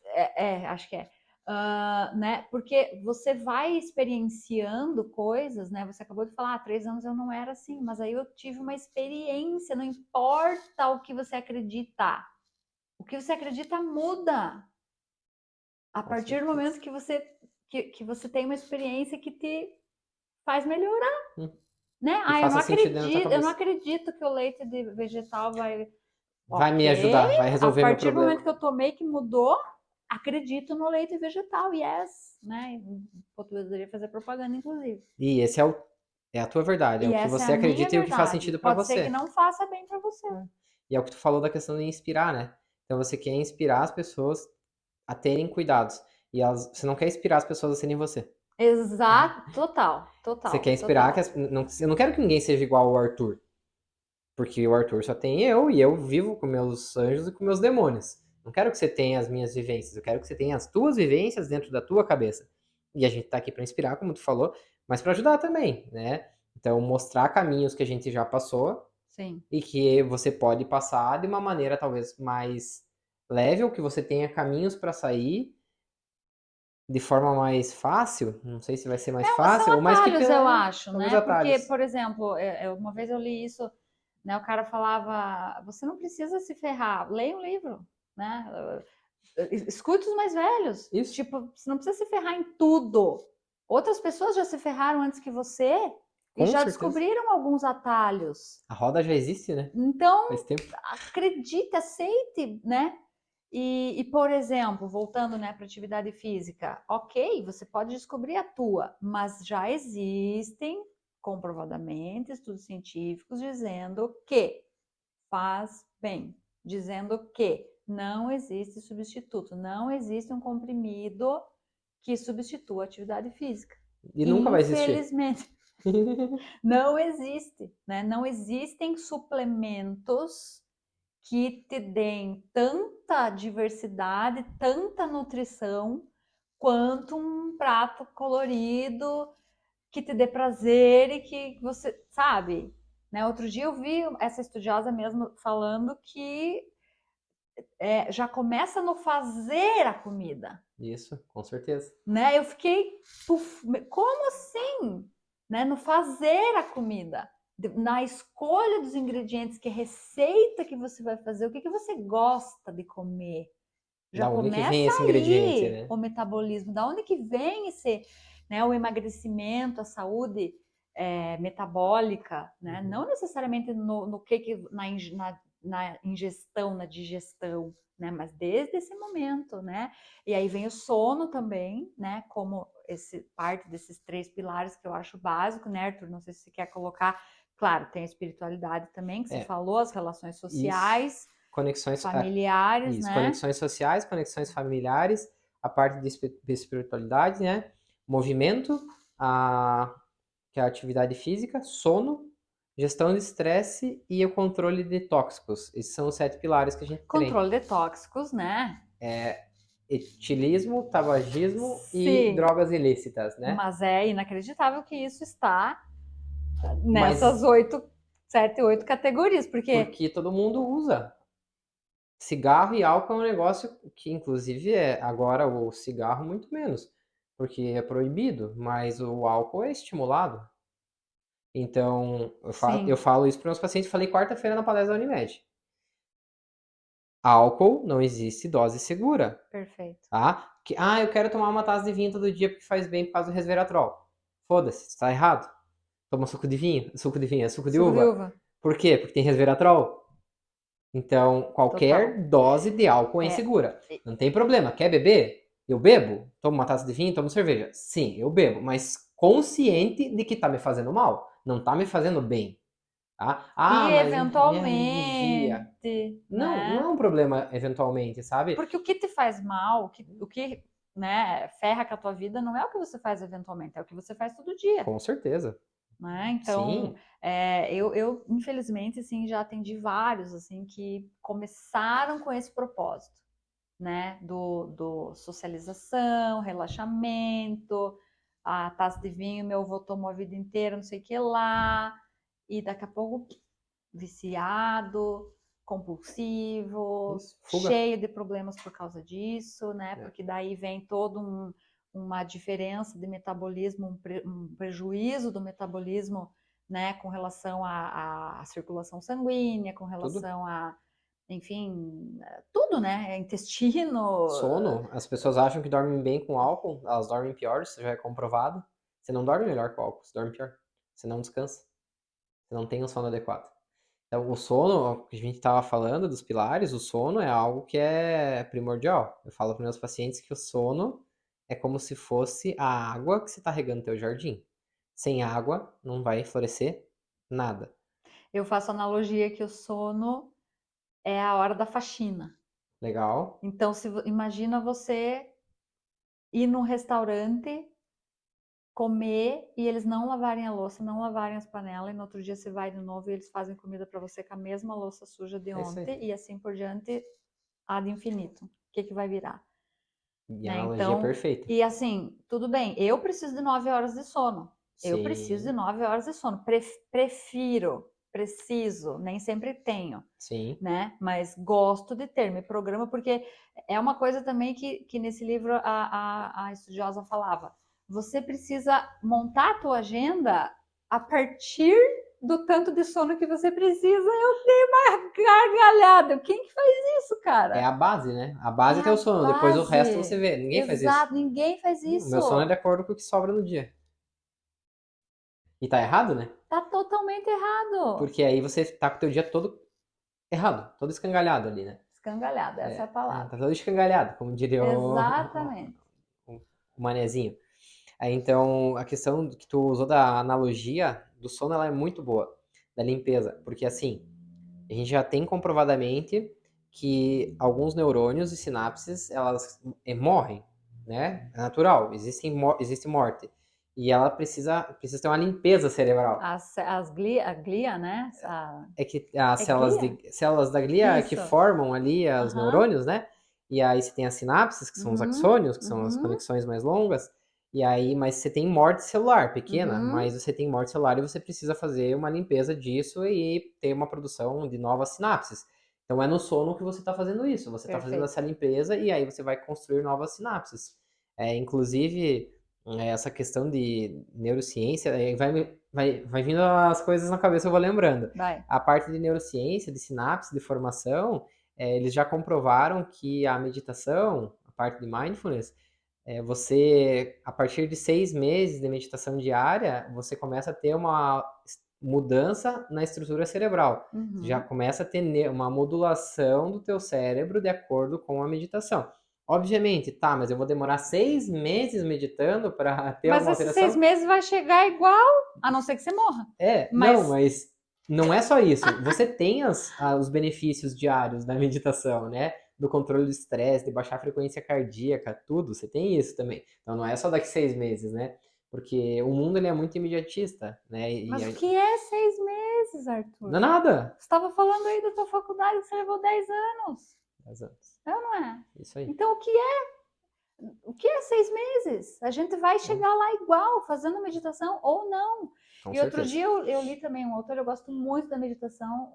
Acho que é. Né? Porque você vai experienciando coisas, né? Você acabou de falar, 3 anos eu não era assim, mas aí eu tive uma experiência, não importa o que você acredita. O que você acredita muda. A Com partir do certeza. momento que você tem uma experiência que te faz melhorar. Hum. Né? E Eu não faça sentido dentro da tua eu não cabeça. acredito que o leite de vegetal vai. Vai me Ok, ajudar, vai a resolver meu partir do momento problema. que eu tomei que mudou, acredito no leite vegetal, yes, né? Eu poderia fazer propaganda, inclusive. E esse é a tua verdade, é E o que essa é você a minha acredita e o que faz verdade. sentido pra Pode ser que você. não faça bem para você. É. E é o que tu falou da questão de inspirar, né? Então você quer inspirar as pessoas a terem cuidados. E você não quer inspirar as pessoas a serem você. Exato, Você quer inspirar que total. eu não quero que ninguém seja igual ao Arthur. Porque o Arthur só tem eu e eu vivo com meus anjos e com meus demônios. Não quero que você tenha as minhas vivências, eu quero que você tenha as tuas vivências dentro da tua cabeça. E a gente tá aqui para inspirar, como tu falou, mas para ajudar também, né? Então, mostrar caminhos que a gente já passou Sim. e que você pode passar de uma maneira talvez mais leve, ou que você tenha caminhos para sair de forma mais fácil, não sei se vai ser mais São fácil, ou mais atalhos, eu pequena, acho, talvez né? Porque, atalhos. por exemplo, uma vez eu li isso, né? O cara falava, você não precisa se ferrar, leia um livro, né? Escute os mais velhos. Isso. Tipo, você não precisa se ferrar em tudo. Outras pessoas já se ferraram antes que você e Com já certeza. descobriram alguns atalhos. A roda já existe, né? Então, Faz tempo. acredite, aceite, né? E, por exemplo, voltando, né, para atividade física, ok, você pode descobrir a tua, mas já existem comprovadamente estudos científicos dizendo que faz bem, dizendo que não existe substituto, não existe um comprimido que substitua a atividade física. E nunca vai existir. Infelizmente, não existe, né? Não existem suplementos que te deem tanta diversidade, tanta nutrição, quanto um prato colorido que te dê prazer e que você, sabe? Né? Outro dia eu vi essa estudiosa mesmo falando que já começa no fazer a comida. Isso, com certeza. Né? Eu fiquei, como assim? Né? No fazer a comida, na escolha dos ingredientes, que receita que você vai fazer, o que você gosta de comer. Já Da onde que vem começa esse ingrediente, aí né? o metabolismo, da onde que vem esse, né, o emagrecimento, a saúde metabólica, né? Não necessariamente no que na ingestão, na digestão, né? Mas desde esse momento, né? E aí vem o sono também, né? Como parte desses 3 pilares que eu acho básico, né, Arthur? Não sei se você quer colocar. Claro, tem a espiritualidade também, que você falou, as relações sociais, isso. Conexões familiares, isso, né? Conexões sociais, conexões familiares, a parte de espiritualidade, né? Movimento, que é a atividade física, sono, gestão de estresse e o controle de tóxicos. Esses são os 7 pilares que a gente tem. Controle de tóxicos, né? Etilismo, tabagismo e Sim, drogas ilícitas, né? mas é inacreditável que isso está Mas nessas 7, 8 categorias, porque todo mundo usa. Cigarro e álcool é um negócio que, inclusive, agora o cigarro muito menos, porque é proibido, mas o álcool é estimulado. Então, eu sim, falo isso para meus pacientes, falei quarta-feira na palestra da Unimed. Álcool não existe dose segura, perfeito. tá? Eu quero tomar uma taça de vinho todo dia porque faz bem por causa do resveratrol. Foda-se, está errado. Toma suco de vinho, é suco de Suco de uva. uva, Por quê? Porque tem resveratrol. Então, total. qualquer dose de álcool é É, insegura. Não tem problema. Quer beber? Eu bebo. Tomo uma taça de vinho, tomo cerveja. Sim, eu bebo, mas consciente de que tá me fazendo mal. Não tá me fazendo bem. Tá? e Mas me alivia. eventualmente, Não, não é né? um problema eventualmente, sabe? Porque o que te faz mal, o que né, ferra com a tua vida, não é o que você faz eventualmente, é o que você faz todo dia. Com certeza. Né? Então, Sim. eu infelizmente assim já atendi vários assim que começaram com esse propósito, né? Do socialização, relaxamento, a taça de vinho meu avô tomou a vida inteira, não sei o que lá, e daqui a pouco viciado, compulsivo, Isso. Fuga. cheio de problemas por causa disso, né? É. Porque daí vem uma diferença de metabolismo, um prejuízo do metabolismo, né, com relação à circulação sanguínea, com Tudo. relação a, enfim, tudo, né, intestino. Sono. As pessoas acham que dormem bem com álcool, elas dormem pior, isso já é comprovado. Você não dorme melhor com álcool, você dorme pior. Você não descansa. Você não tem um sono adequado. Então, o sono, que a gente estava falando dos pilares, o sono é algo que é primordial. Eu falo para meus pacientes que o sono é como se fosse a água que você está regando no teu jardim. Sem água, não vai florescer nada. Eu faço analogia que o sono é a hora da faxina. Legal? Então, imagina você ir num restaurante, comer e eles não lavarem a louça, não lavarem as panelas, e no outro dia você vai de novo e eles fazem comida para você com a mesma louça suja de É isso aí. ontem e assim por diante, ad infinito. O que vai virar? E a Né? analogia é Então, perfeita. e assim, tudo bem, eu preciso de 9 horas de sono. Eu preciso de Sim, 9 horas de sono. Prefiro, preciso, nem sempre tenho, sim. né? Mas gosto de ter, me programa, porque é uma coisa também que nesse livro a estudiosa falava. Você precisa montar a tua agenda a partir do tanto de sono que você precisa, eu dei uma gargalhada. Quem que faz isso, É cara? a base, né? A base é É ter a o sono, depois o resto você base. vê. Ninguém faz isso. Exato, ninguém faz O meu sono é de isso. acordo com o que sobra no dia. E tá errado, né? Tá totalmente errado. Porque aí você tá com o teu dia todo errado, todo escangalhado ali, né? Escangalhado, essa é a Tá palavra. todo escangalhado, como diria Exatamente. o manezinho. Aí, então, a questão que tu usou da analogia do sono, ela é muito boa, da limpeza. Porque, assim, a gente já tem comprovadamente que alguns neurônios e sinapses, elas morrem, né? É natural, existe morte. E ela precisa ter uma limpeza cerebral. A glia, né? É que as É glia? células da glia é que Isso. formam ali os Aham. neurônios, né? E aí você tem as sinapses, que são os Uhum. axônios, que são as Uhum. conexões mais longas. E aí, mas você tem morte celular pequena, Uhum. mas você tem morte celular e você precisa fazer uma limpeza disso e ter uma produção de novas sinapses. Então é no sono que você está fazendo isso. Você está fazendo Perfeito. essa limpeza e aí você vai construir novas sinapses. Inclusive, essa questão de neurociência, vai vindo as coisas na cabeça, eu vou lembrando. Vai. A parte de neurociência, de sinapse, de formação, eles já comprovaram que a meditação, a parte de mindfulness, você, a partir de 6 meses de meditação diária, você começa a ter uma mudança na estrutura cerebral. Você já Uhum. começa a ter uma modulação do teu cérebro de acordo com a meditação. Obviamente, tá, mas eu vou demorar 6 meses meditando para ter Mas alguma esses 6 alteração? meses vai chegar igual, a não ser que você morra. Não, Mas mas não é só isso. Você tem os benefícios diários da meditação, né? Do controle do estresse, de baixar a frequência cardíaca, tudo. Você tem isso também. Então não é só daqui 6 meses, né? Porque o mundo ele é muito imediatista, né? Mas o que é 6 meses, Arthur? Não é nada. Você estava falando aí da tua faculdade que você levou 10 anos. 10 anos. É ou não é? Isso aí. Então, o que é 6 meses? A gente vai É, chegar lá igual, fazendo meditação ou não. com E outro certeza. dia eu li também um autor, eu gosto muito da meditação,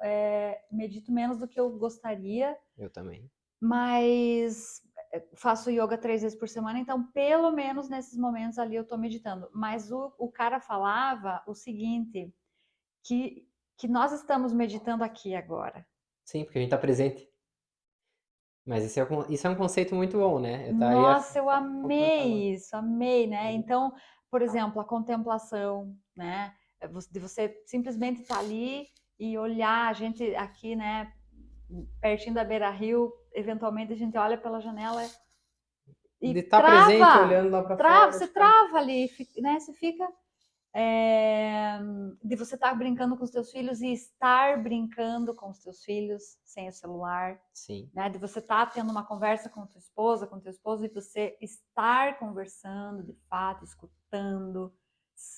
medito menos do que eu gostaria, Eu também. mas faço yoga 3 vezes por semana, então pelo menos nesses momentos ali eu estou meditando. Mas o cara falava o seguinte, que nós estamos meditando aqui agora. Sim, porque a gente tá presente. Mas isso é um conceito muito bom, né? Eu estaria Nossa, eu complementando. amei isso, amei, né? Então, por exemplo, a contemplação, né? De você simplesmente estar ali e olhar, a gente aqui, né, pertinho da Beira-Rio, eventualmente a gente olha pela janela e De estar presente, trava, olhando lá para trava, fora, você tipo, trava ali, né? Você fica de você estar brincando com os teus filhos e estar brincando com os teus filhos sem o celular, sim. né? De você estar tendo uma conversa com tua esposa, com teu esposo e você estar conversando de fato, escutando,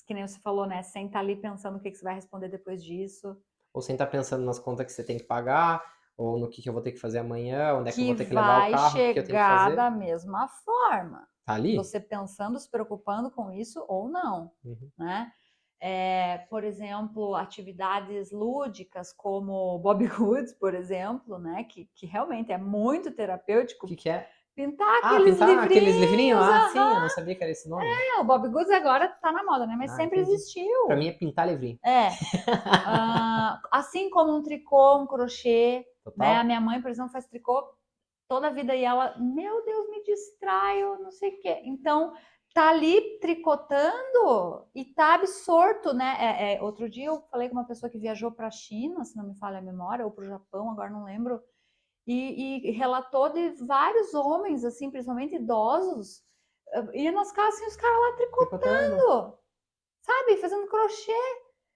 que nem você falou, né? Sem estar ali pensando o que você vai responder depois disso, Ou sem estar pensando nas contas que você tem que pagar, ou no que eu vou ter que fazer amanhã, onde é que eu que vou ter que levar o vai carro, o que eu tenho que chegar fazer. da mesma forma. Tá ali? Você pensando, se preocupando com isso ou não, Uhum. né? Por exemplo, atividades lúdicas como Bob Goods, por exemplo, né? Que realmente é muito O terapêutico. que que é? Pintar Ah, aqueles pintar aqueles livrinhos? livrinhos, Ah, sim, eu aham. não sabia que era esse nome. O Bob Goods agora tá na moda, né? Mas Ah, sempre entendi. Pra mim existiu. é pintar livrinho. É. Assim como um tricô, um crochê, né? A Total. minha mãe, por exemplo, faz tricô toda a vida e ela, meu Deus, me distraio, não sei o quê. Então, tá ali tricotando e tá absorto, né? Outro dia eu falei com uma pessoa que viajou para a China, se não me falha a memória, ou para o Japão, agora não lembro, e relatou de vários homens, assim, principalmente idosos, ia nas casas assim, os caras lá Tricotando. tricotando, sabe? Fazendo crochê.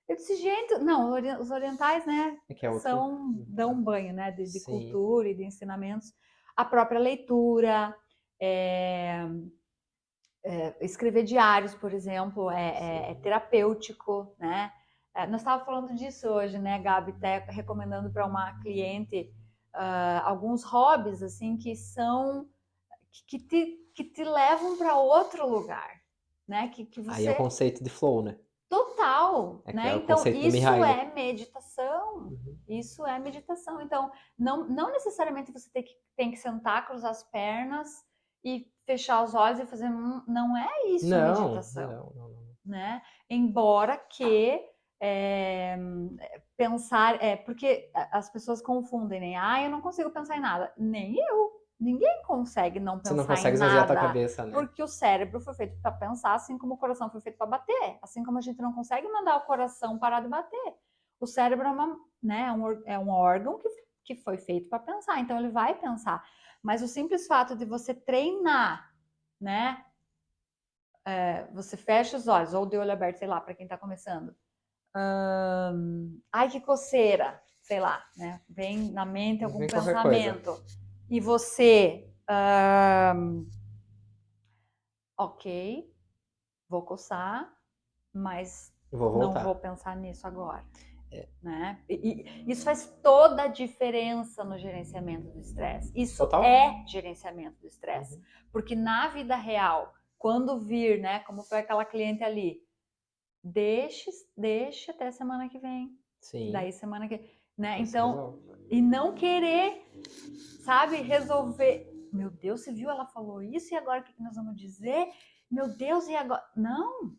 Eu disse, gente, não, os orientais, né, É que é outro. dão um banho, né, de Sim. cultura e de ensinamentos. A própria leitura, é, escrever diários, por exemplo, é Sim. terapêutico, né? Nós estávamos falando disso hoje, né, Gabi, até recomendando para uma cliente alguns hobbies, assim, que são, que te levam para outro lugar, né? Que Aí é o você conceito de flow, né? total, É que né? é o Então, conceito do isso Mihaly. é meditação. Uhum. Isso é meditação. Então, não necessariamente você tem que sentar, cruzar as pernas e fechar os olhos e fazer. Não é isso Não, meditação, não, não, não. né? Embora que pensar, porque as pessoas confundem, né? Ah, eu não consigo pensar em nada. Nem eu. Ninguém consegue não Você não pensar em consegue esvaziar a tua nada, cabeça, né? porque o cérebro foi feito para pensar, assim como o coração foi feito para bater. Assim como a gente não consegue mandar o coração parar de bater. O cérebro é um órgão que foi feito para pensar, então ele vai pensar. Mas o simples fato de você treinar, né? Você fecha os olhos, ou de olho aberto, sei lá, para quem está começando. Ai, que coceira, sei lá, né? Vem na mente algum Vem qualquer coisa. pensamento. E você, ok, vou coçar, mas Eu vou não vou voltar. pensar nisso agora. É, Né? E isso faz toda a diferença no gerenciamento do estresse. Isso total. é gerenciamento do estresse. Uhum. Porque na vida real, quando vir, né, como foi aquela cliente ali, deixe até semana que vem. Sim, Daí semana que, né? você Então, resolve. e não querer, sabe, resolver. Meu Deus, você viu? Ela falou isso e agora o que nós vamos dizer? Meu Deus, e agora? Não,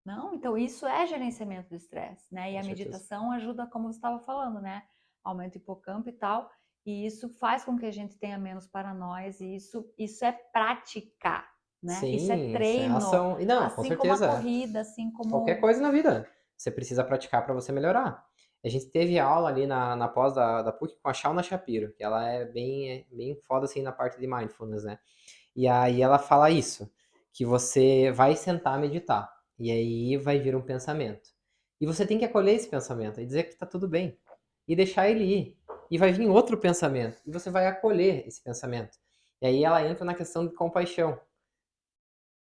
não. Então isso é gerenciamento do estresse, né? E Com a certeza. meditação ajuda, como você estava falando, né? Aumenta o hipocampo e tal. E isso faz com que a gente tenha menos paranoias. E isso é prática, né? Isso é Sim, isso é treino. ação. E não, com Assim como a certeza. corrida, assim Qualquer como. coisa na vida. Você precisa praticar para você melhorar. A gente teve aula ali na pós da PUC com a Shauna Shapiro, que ela é bem foda assim na parte de mindfulness, né? E aí ela fala isso, que você vai sentar meditar, e aí vai vir um pensamento. E você tem que acolher esse pensamento e dizer que tá tudo bem. E deixar ele ir. E vai vir outro pensamento, e você vai acolher esse pensamento. E aí ela entra na questão de compaixão,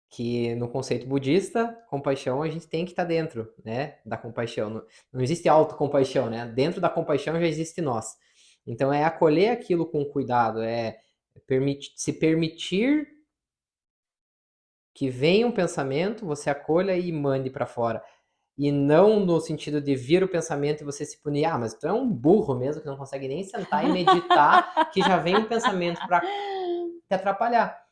que no conceito budista, compaixão a gente tem que estar dentro, né, da compaixão. Não existe autocompaixão, né? Dentro da compaixão já existe nós. Então é acolher aquilo com cuidado, se permitir que venha um pensamento, você acolha e mande para fora. E não no sentido de vir o pensamento e você se punir, ah, mas tu é um burro mesmo que não consegue nem sentar e meditar, que já vem um pensamento para te atrapalhar.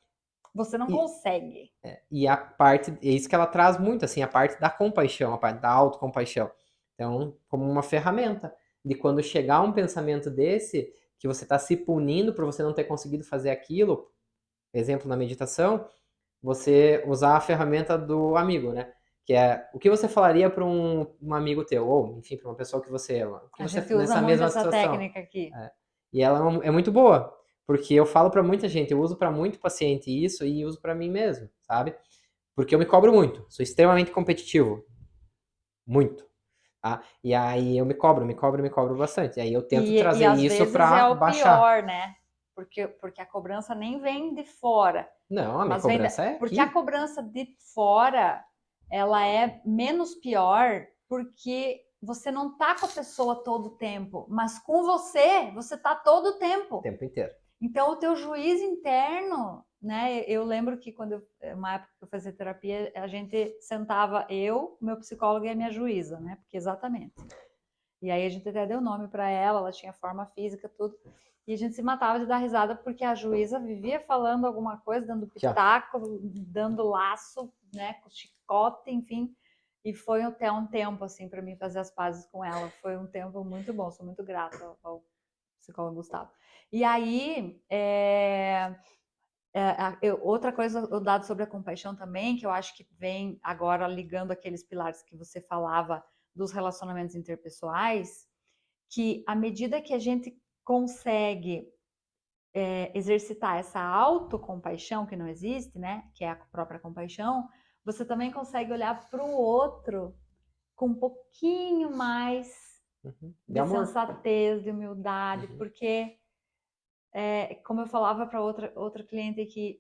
Você não E, consegue. e a parte, é isso que ela traz muito, assim, a parte da compaixão, a parte da autocompaixão. Então, como uma ferramenta de quando chegar um pensamento desse, que você está se punindo por você não ter conseguido fazer aquilo, exemplo na meditação, você usar a ferramenta do amigo, né? Que é o que você falaria para um amigo teu, ou enfim, para uma pessoa que você ama, que A você gente usa nessa muito mesma essa situação. técnica aqui. É. E ela é muito boa, porque eu falo para muita gente, eu uso para muito paciente isso e uso para mim mesmo, sabe? Porque eu me cobro muito, sou extremamente competitivo, muito. Tá? E aí eu me cobro bastante. E aí eu tento E trazer às isso vezes é para o baixar. pior, né? Porque a cobrança nem vem de fora, Não, a minha mas vem cobrança é porque a aqui. cobrança de fora ela é menos pior porque você não tá com a pessoa todo o tempo, mas com você tá todo o O tempo. tempo inteiro. Então, o teu juiz interno, né? Eu lembro que uma época que eu fazia terapia, a gente sentava eu, meu psicólogo e a minha juíza, né? Porque exatamente. E aí a gente até deu nome para ela, ela tinha forma física, tudo. E a gente se matava de dar risada porque a juíza vivia falando alguma coisa, dando Aqui, ó. pitaco, dando laço, né, com chicote, enfim. E foi até um tempo assim para mim fazer as pazes com ela. Foi um tempo muito bom, sou muito grata ao psicólogo Gustavo. E aí, outra coisa, o dado sobre a compaixão também, que eu acho que vem agora ligando aqueles pilares que você falava dos relacionamentos interpessoais, que à medida que a gente consegue exercitar essa autocompaixão que não existe, né, que é a própria compaixão, você também consegue olhar para o outro com um pouquinho mais Uhum. De de amor. sensatez, de humildade, Uhum. porque como eu falava para outra cliente aqui,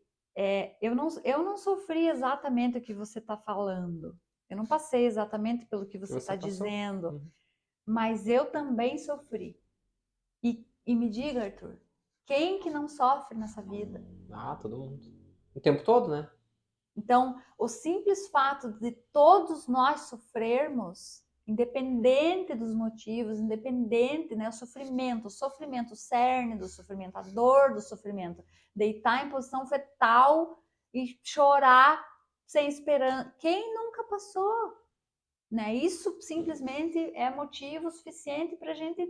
eu não sofri exatamente o que você está falando. Eu não passei exatamente pelo que Que você você está passou. dizendo, Uhum. mas eu também sofri. E me diga, Arthur, quem que não sofre nessa vida? Ah, todo mundo. O tempo todo, né? Então, o simples fato de todos nós sofrermos, independente dos motivos, independente, né, o sofrimento, o cerne do sofrimento, a dor do sofrimento, deitar em posição fetal e chorar sem esperança. Quem nunca passou? né? Isso simplesmente é motivo suficiente para a gente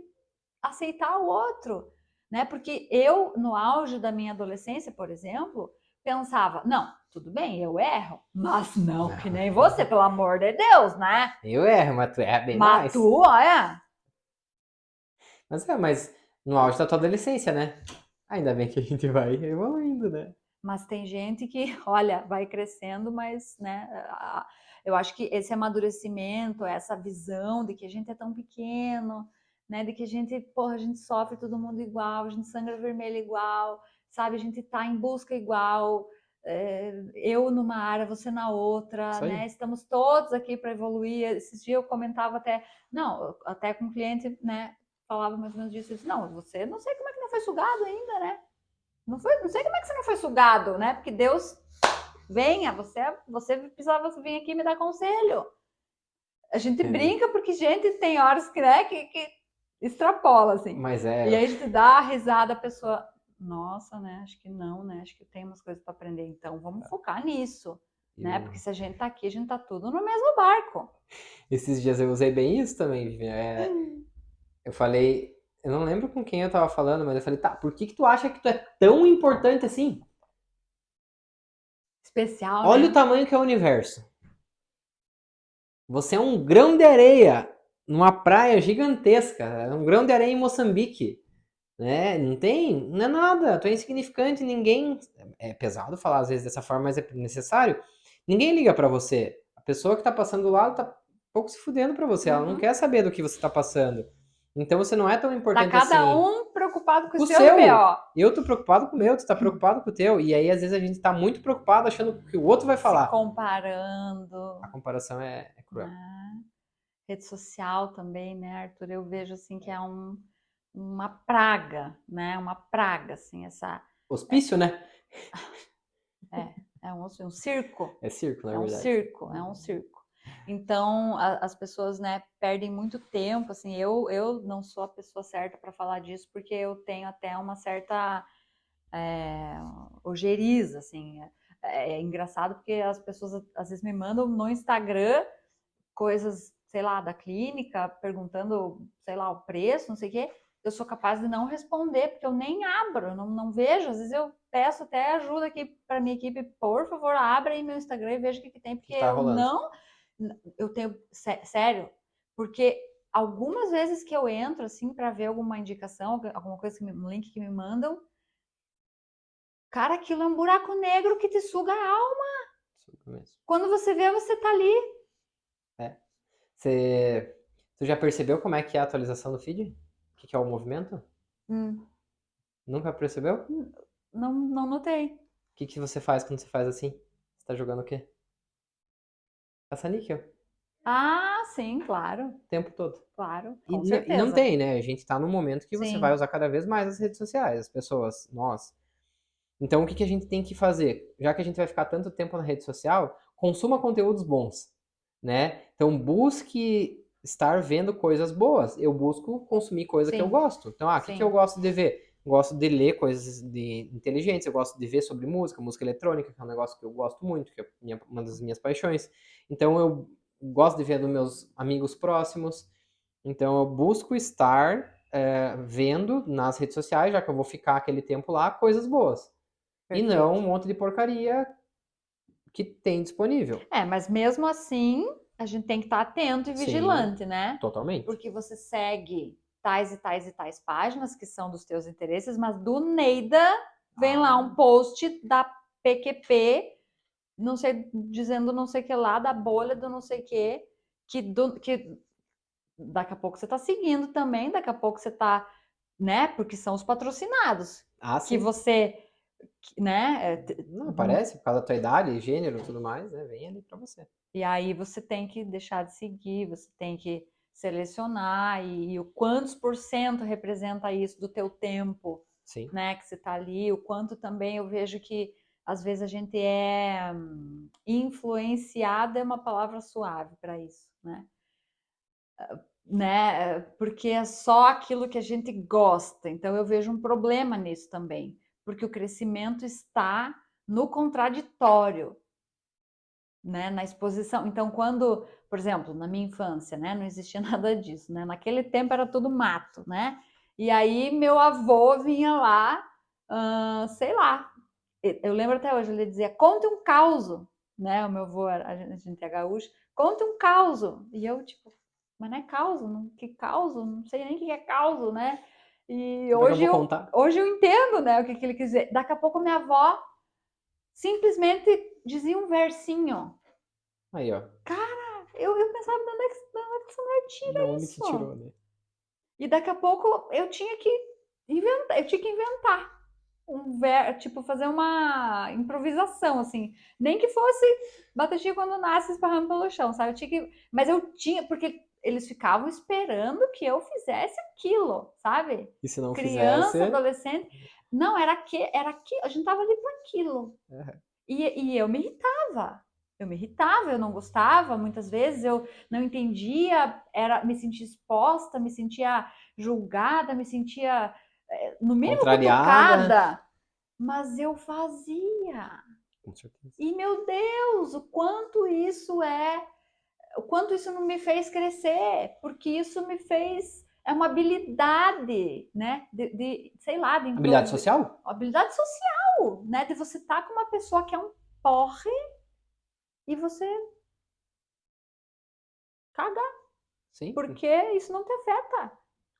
aceitar o outro, né? Porque eu, no auge da minha adolescência, por exemplo, pensava, não, tudo bem, eu erro, mas não que nem você, pelo amor de Deus, né? Eu erro, mas tu erra bem Mas mais. tu, olha, Mas no auge da tua adolescência, né? Ainda bem que a gente vai evoluindo, né? mas tem gente que, olha, vai crescendo, mas, né, eu acho que esse amadurecimento, essa visão de que a gente é tão pequeno, né, de que a gente, porra, a gente sofre todo mundo igual, a gente sangra vermelho igual, sabe, a gente tá em busca igual, eu numa área, você na outra, Isso né, aí. estamos todos aqui para evoluir. Esses dias eu comentava até com um cliente, né, falava mais ou menos disso, eu disse, não, você não sei como é que não foi sugado ainda, né? Não sei como é que você não foi sugado, né? Porque Deus, venha, você precisava vir aqui me dar conselho. A gente brinca porque, gente, tem horas que, né, que extrapola, assim. Mas E aí a gente dá a risada, a pessoa, nossa, né? Acho que não, né? Acho que tem umas coisas para aprender. Então, vamos focar nisso, né? Porque se a gente tá aqui, a gente tá tudo no mesmo barco. Esses dias eu usei bem isso também, Vivian. Eu falei, eu não lembro com quem eu tava falando, mas eu falei, tá, por que que tu acha que tu é tão importante assim? Especial, Olha o né? tamanho que é o universo. Você é um grão de areia numa praia gigantesca, é um grão de areia em Moçambique, né? Não é nada, tu é insignificante, ninguém, é pesado falar às vezes dessa forma, mas é necessário. Ninguém liga pra você. A pessoa que tá passando do lado tá pouco se fudendo pra você, ela não quer saber do que você tá passando. Então você não é tão Tá importante cada assim. um preocupado com os O seus seu, BO. eu tô preocupado com o meu, tu tá preocupado com o teu, e aí às vezes a gente tá muito preocupado achando que o outro vai Se falar. A comparando, comparação é cruel. né? Rede social também, né, Arthur? Eu vejo assim que é uma praga, né? Uma praga, assim, essa Hospício, né? um circo, É circo, na é um verdade. circo, é um circo. Então as pessoas, né, perdem muito tempo, assim. Eu não sou a pessoa certa para falar disso porque eu tenho até uma certa ojeriza, assim. É engraçado porque as pessoas às vezes me mandam no Instagram coisas, sei lá, da clínica, perguntando, sei lá, o preço, não sei o quê, eu sou capaz de não responder, porque eu nem abro, eu não vejo. Às vezes eu peço até ajuda aqui para minha equipe, por favor, abra aí meu Instagram e veja o que tem, porque Que tá rolando. eu tenho, sério, porque algumas vezes que eu entro, assim, para ver alguma indicação, alguma coisa, um link que me mandam, cara, aquilo é um buraco negro que te suga a alma. Suco mesmo. Quando você vê, você tá ali. É. Você, tu já percebeu como é que é a atualização do feed? O que que é o movimento? Hum, Nunca percebeu? O não notei. que que você faz quando você faz assim? Você tá jogando o quê? Caça-níquel. Ah, sim, claro, O tempo todo. claro, E, com e não certeza. tem, né? A gente tá num momento que você vai Sim, usar cada vez mais as redes sociais, as pessoas, nós. Então, o que que a gente tem que fazer? Já que a gente vai ficar tanto tempo na rede social, consuma conteúdos bons, né? Então, busque estar vendo coisas boas. Eu busco consumir coisa que eu sim, gosto. Então, o que que eu sim, gosto de ver? Gosto de ler coisas de inteligentes, eu gosto de ver sobre música, música eletrônica, que é um negócio que eu gosto muito, que é uma das minhas paixões. Então, eu gosto de ver dos meus amigos próximos. Então, eu busco estar vendo nas redes sociais, já que eu vou ficar aquele tempo lá, coisas boas. E não um perfeito. monte de porcaria que tem disponível. Mas mesmo assim, a gente tem que estar atento e Sim, vigilante, né? totalmente. Porque você segue tais e tais e tais páginas que são dos teus interesses, mas do Neida vem lá um Ah, post da PQP, não sei, dizendo não sei o que lá, da bolha do não sei o que daqui a pouco você está seguindo também, daqui a pouco você está, né? Porque são os patrocinados que sim. você, né? Não, aparece por causa da tua idade, gênero e tudo mais, né? Vem ali pra você. E aí você tem que deixar de seguir, você tem que selecionar e o quantos por cento representa isso do teu tempo, Sim. né? Que você está ali, o quanto também eu vejo que às vezes a gente é influenciada, é uma palavra suave para isso, né? Porque é só aquilo que a gente gosta. Então eu vejo um problema nisso também, porque o crescimento está no contraditório, né, na exposição. Então, quando, por exemplo, na minha infância, né, não existia nada disso, né? Naquele tempo era tudo mato, né? E aí meu avô vinha lá, sei lá, eu lembro até hoje, ele dizia, conte um causo, né? O meu avô, a gente é gaúcho, conte um causo. E eu, tipo, mas não é causo, não, que causo? Não sei nem o que é causo, né? E Como é que eu vou contar? hoje eu entendo, né, o que ele quis dizer. Daqui a pouco minha avó simplesmente dizia um versinho. Aí, ó. Cara, eu pensava, de onde é que essa mulher Da tira onde que tirou, isso? né? E daqui a pouco eu tinha que inventar tipo, fazer uma improvisação, assim. Nem que fosse batatinha quando nasce esparrando pelo chão, sabe? Mas eu tinha, porque eles ficavam esperando que eu fizesse aquilo, sabe? E se não fizesse. Criança, adolescente. Não, era que a gente tava ali para aquilo. Uhum. E eu me irritava. Eu me irritava, eu não gostava, muitas vezes eu não entendia, me sentia exposta, me sentia julgada, me sentia, no mínimo, Contrariada. cutucada, mas eu fazia. Com certeza. E, meu Deus, o quanto isso não me fez crescer, porque isso me fez, é uma habilidade, né, sei lá, de Habilidade improviso, social? habilidade social, né, de você estar com uma pessoa que é um porre e você cagar, Sim, porque isso não te afeta,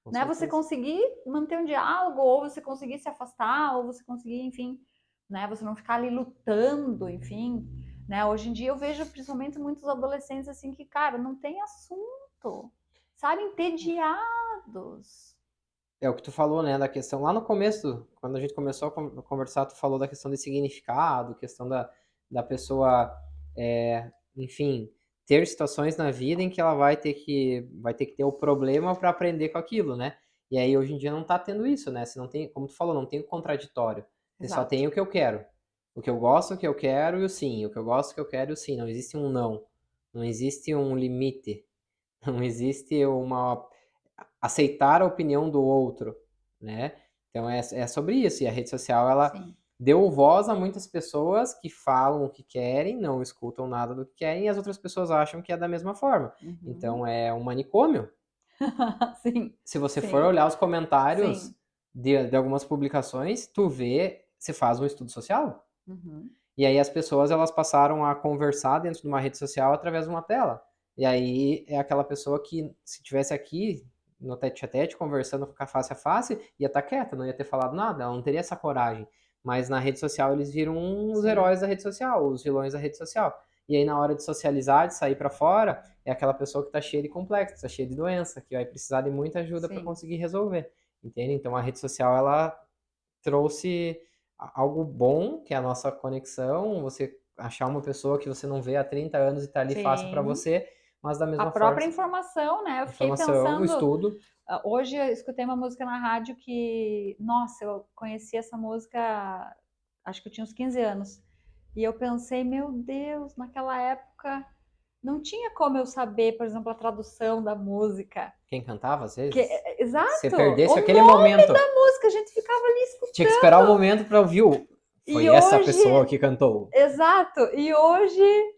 com né? Você certeza. conseguir manter um diálogo, ou você conseguir se afastar, ou você conseguir, enfim, né? Você não ficar ali lutando, enfim, né? Hoje em dia eu vejo principalmente muitos adolescentes assim que, cara, não tem assunto, sabe? Entediados. É o que tu falou, né, da questão lá no começo, quando a gente começou a conversar, tu falou da questão de significado, questão da pessoa, enfim, ter situações na vida em que ela vai ter que ter o problema para aprender com aquilo, né? E aí hoje em dia não tá tendo isso, né? Você não tem, como tu falou, não tem o contraditório. Você só Exato. tem o que eu quero. O que eu gosto, o que eu quero e o sim. O que eu gosto, o que eu quero e o sim. Não existe um não. Não existe um limite. Não existe uma aceitar a opinião do outro, né? Então é sobre isso. E a rede social, ela Sim. deu voz a muitas pessoas que falam o que querem, não escutam nada do que querem, e as outras pessoas acham que é da mesma forma. Uhum. Então é um manicômio. Sim, Se você for sim, olhar os comentários sim. de algumas publicações, tu vê, você faz um estudo social. Uhum. E aí as pessoas elas passaram a conversar dentro de uma rede social através de uma tela. E aí é aquela pessoa que, se tivesse aqui no tete a tete, conversando ficar face a face, ia estar quieta, não ia ter falado nada, ela não teria essa coragem. Mas na rede social eles viram os Sim, heróis da rede social, os vilões da rede social. E aí na hora de socializar, de sair para fora, é aquela pessoa que está cheia de complexos, está cheia de doença, que vai precisar de muita ajuda para sim. conseguir resolver. Entende? Então a rede social ela trouxe algo bom, que é a nossa conexão, você achar uma pessoa que você não vê há 30 anos e está ali fácil para Sim. você, mas da A mesma forma, própria informação, né? Eu fiquei informação, o pensando. estudo, Hoje eu escutei uma música na rádio que, nossa, eu conheci essa música, acho que eu tinha uns 15 anos. E eu pensei, meu Deus, naquela época não tinha como eu saber, por exemplo, a tradução da música. quem cantava às Que, vezes, se exato! perdesse O aquele nome momento, da música, a gente ficava ali tinha que esperar o escutando. momento para ouvir E foi essa pessoa hoje, que cantou. exato, e hoje,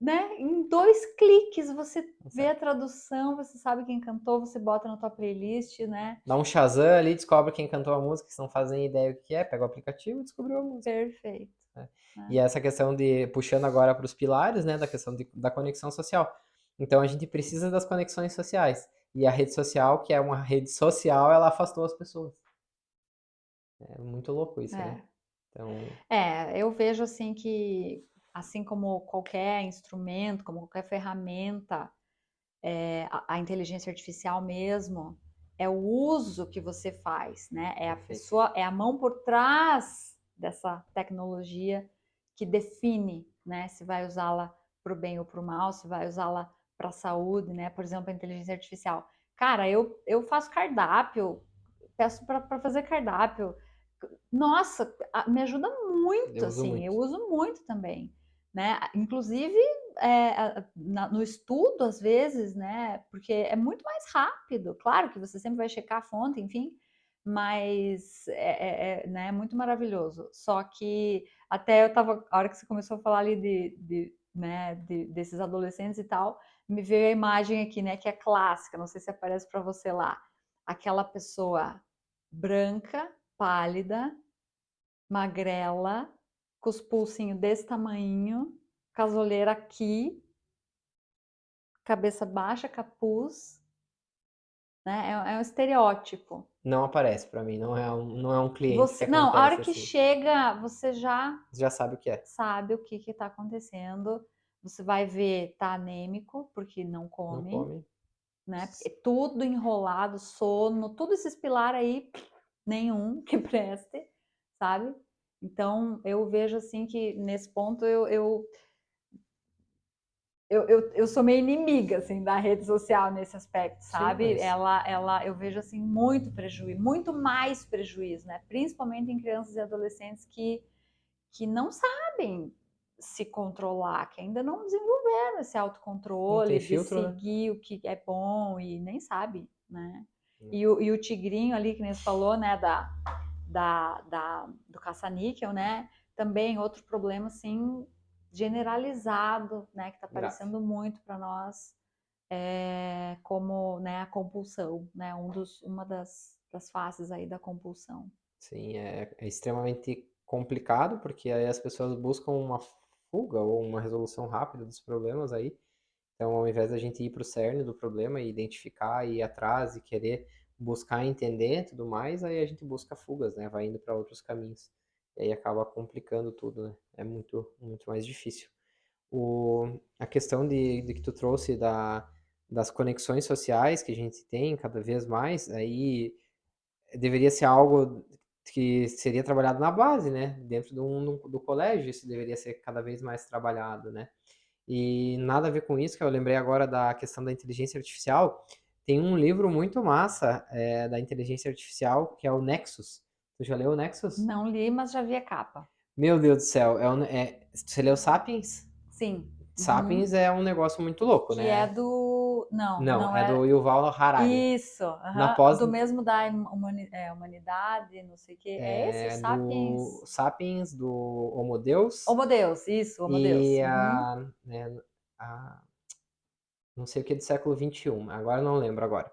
né? Em 2 cliques você vê a tradução, você sabe quem cantou, você bota na tua playlist, né? Dá um Shazam ali, descobre quem cantou a música, se não fazem ideia do que é, pega o aplicativo e descobriu a música. Perfeito. Né? E Né? essa questão de, puxando agora para os pilares, né, da questão da conexão social. Então a gente precisa das conexões sociais. E a rede social, que é uma rede social, ela afastou as pessoas. É muito louco isso, né? É. Então, Eu vejo assim que, assim como qualquer instrumento, como qualquer ferramenta, a inteligência artificial mesmo, é o uso que você faz, né? É a perfeito. pessoa, é a mão por trás dessa tecnologia que define, né? Se vai usá-la para o bem ou para o mal, se vai usá-la para a saúde, né? Por exemplo, a inteligência artificial. Cara, eu faço cardápio, peço para fazer cardápio. Nossa, me ajuda muito, Eu uso assim, eu muito. uso muito também, né? Inclusive no estudo, às vezes, né? Porque é muito mais rápido. Claro que você sempre vai checar a fonte, enfim, mas né, é muito maravilhoso. Só que até eu tava, a hora que você começou a falar ali de né, desses adolescentes e tal, me veio a imagem aqui, né, que é clássica, não sei se aparece para você lá, aquela pessoa branca, pálida, magrela, com os pulsinhos desse tamanho, casoleira aqui, cabeça baixa, capuz, né? É um estereótipo. Não aparece pra mim, não é um cliente que Você, não, a hora acontece que assim. chega, você já Você já sabe o que é. sabe o que está acontecendo. Você vai ver, tá anêmico, porque não Não come, come. né? Porque tudo enrolado, sono, todos esses pilares aí, nenhum que preste, sabe? Então, eu vejo assim que nesse ponto eu sou meio inimiga assim da rede social nesse aspecto, Sim, sabe? mas Eu vejo assim muito prejuízo, muito mais prejuízo, né? Principalmente em crianças e adolescentes que não sabem se controlar, que ainda não desenvolveram esse não tem autocontrole de filtro, né? seguir o que é bom e nem sabe, né? Hum. E o tigrinho ali que nem você falou, né, do caça-níquel, né? Também outro problema assim generalizado, né, que está Grave. aparecendo muito para nós, como, né, a compulsão, né, uma das faces aí da compulsão. Sim, é extremamente complicado, porque aí as pessoas buscam uma fuga ou uma resolução rápida dos problemas aí. Então, ao invés da gente ir para o cerne do problema e identificar, ir atrás e querer buscar entender e tudo mais, aí a gente busca fugas, né? Vai indo para outros caminhos. E aí acaba complicando tudo, né? É muito, muito mais difícil. A questão de que tu trouxe das conexões sociais que a gente tem cada vez mais, aí deveria ser algo que seria trabalhado na base, né? Dentro do colégio, isso deveria ser cada vez mais trabalhado, né? E nada a ver com isso, que eu lembrei agora da questão da inteligência artificial. Tem um livro muito massa da inteligência artificial, que é o Nexus. Tu já leu o Nexus? Não li, mas já vi a capa. Meu Deus do céu, você leu Sapiens? Sim. Sapiens Uhum. é um negócio muito louco, Que é né? do. Não, Não, não é é. do Yuval Harari. Isso, Na aham. pós Do mesmo da humanidade, não sei o quê. É esse, o do Sapiens? Sapiens, do Homo Deus, Homo Deus, isso, Homo Deus. e Uhum. a não sei o que do século XXI, agora não lembro agora.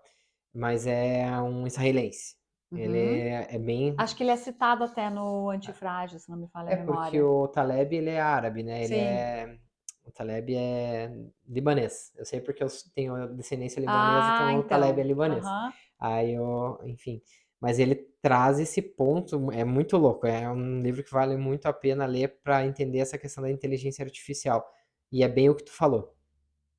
Mas é um israelense. Ele Uhum. é bem. Acho que ele é citado até no Antifrágil, se não me falha a É porque memória. o Taleb ele é árabe, né? Sim. O Taleb é libanês. Eu sei porque eu tenho descendência libanesa, Ah, então o Taleb é então. libanês. Aham. Aí eu, enfim. Mas ele traz esse ponto, é muito louco. É um livro que vale muito a pena ler para entender essa questão da inteligência artificial. E é bem o que tu falou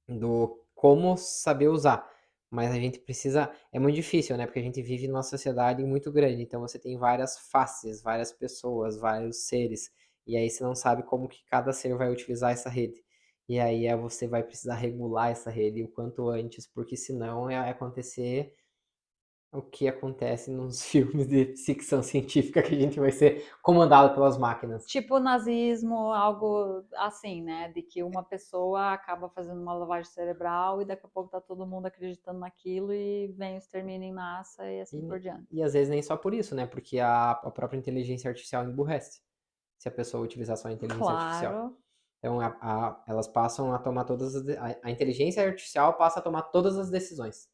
do como saber usar. Mas a gente precisa. É muito difícil, né? Porque a gente vive numa sociedade muito grande. Então você tem várias faces, várias pessoas, vários seres. E aí você não sabe como que cada ser vai utilizar essa rede. E aí você vai precisar regular essa rede o quanto antes, porque senão é acontecer o que acontece nos filmes de ficção científica, que a gente vai ser comandado pelas máquinas. Tipo nazismo, algo assim, né? De que uma pessoa acaba fazendo uma lavagem cerebral e daqui a pouco tá todo mundo acreditando naquilo e vem o extermínio em massa e assim por diante. E às vezes nem só por isso, né? Porque a própria inteligência artificial emburrece se a pessoa utilizar só a inteligência artificial. Claro. Então, elas passam a tomar a inteligência artificial passa a tomar todas as decisões.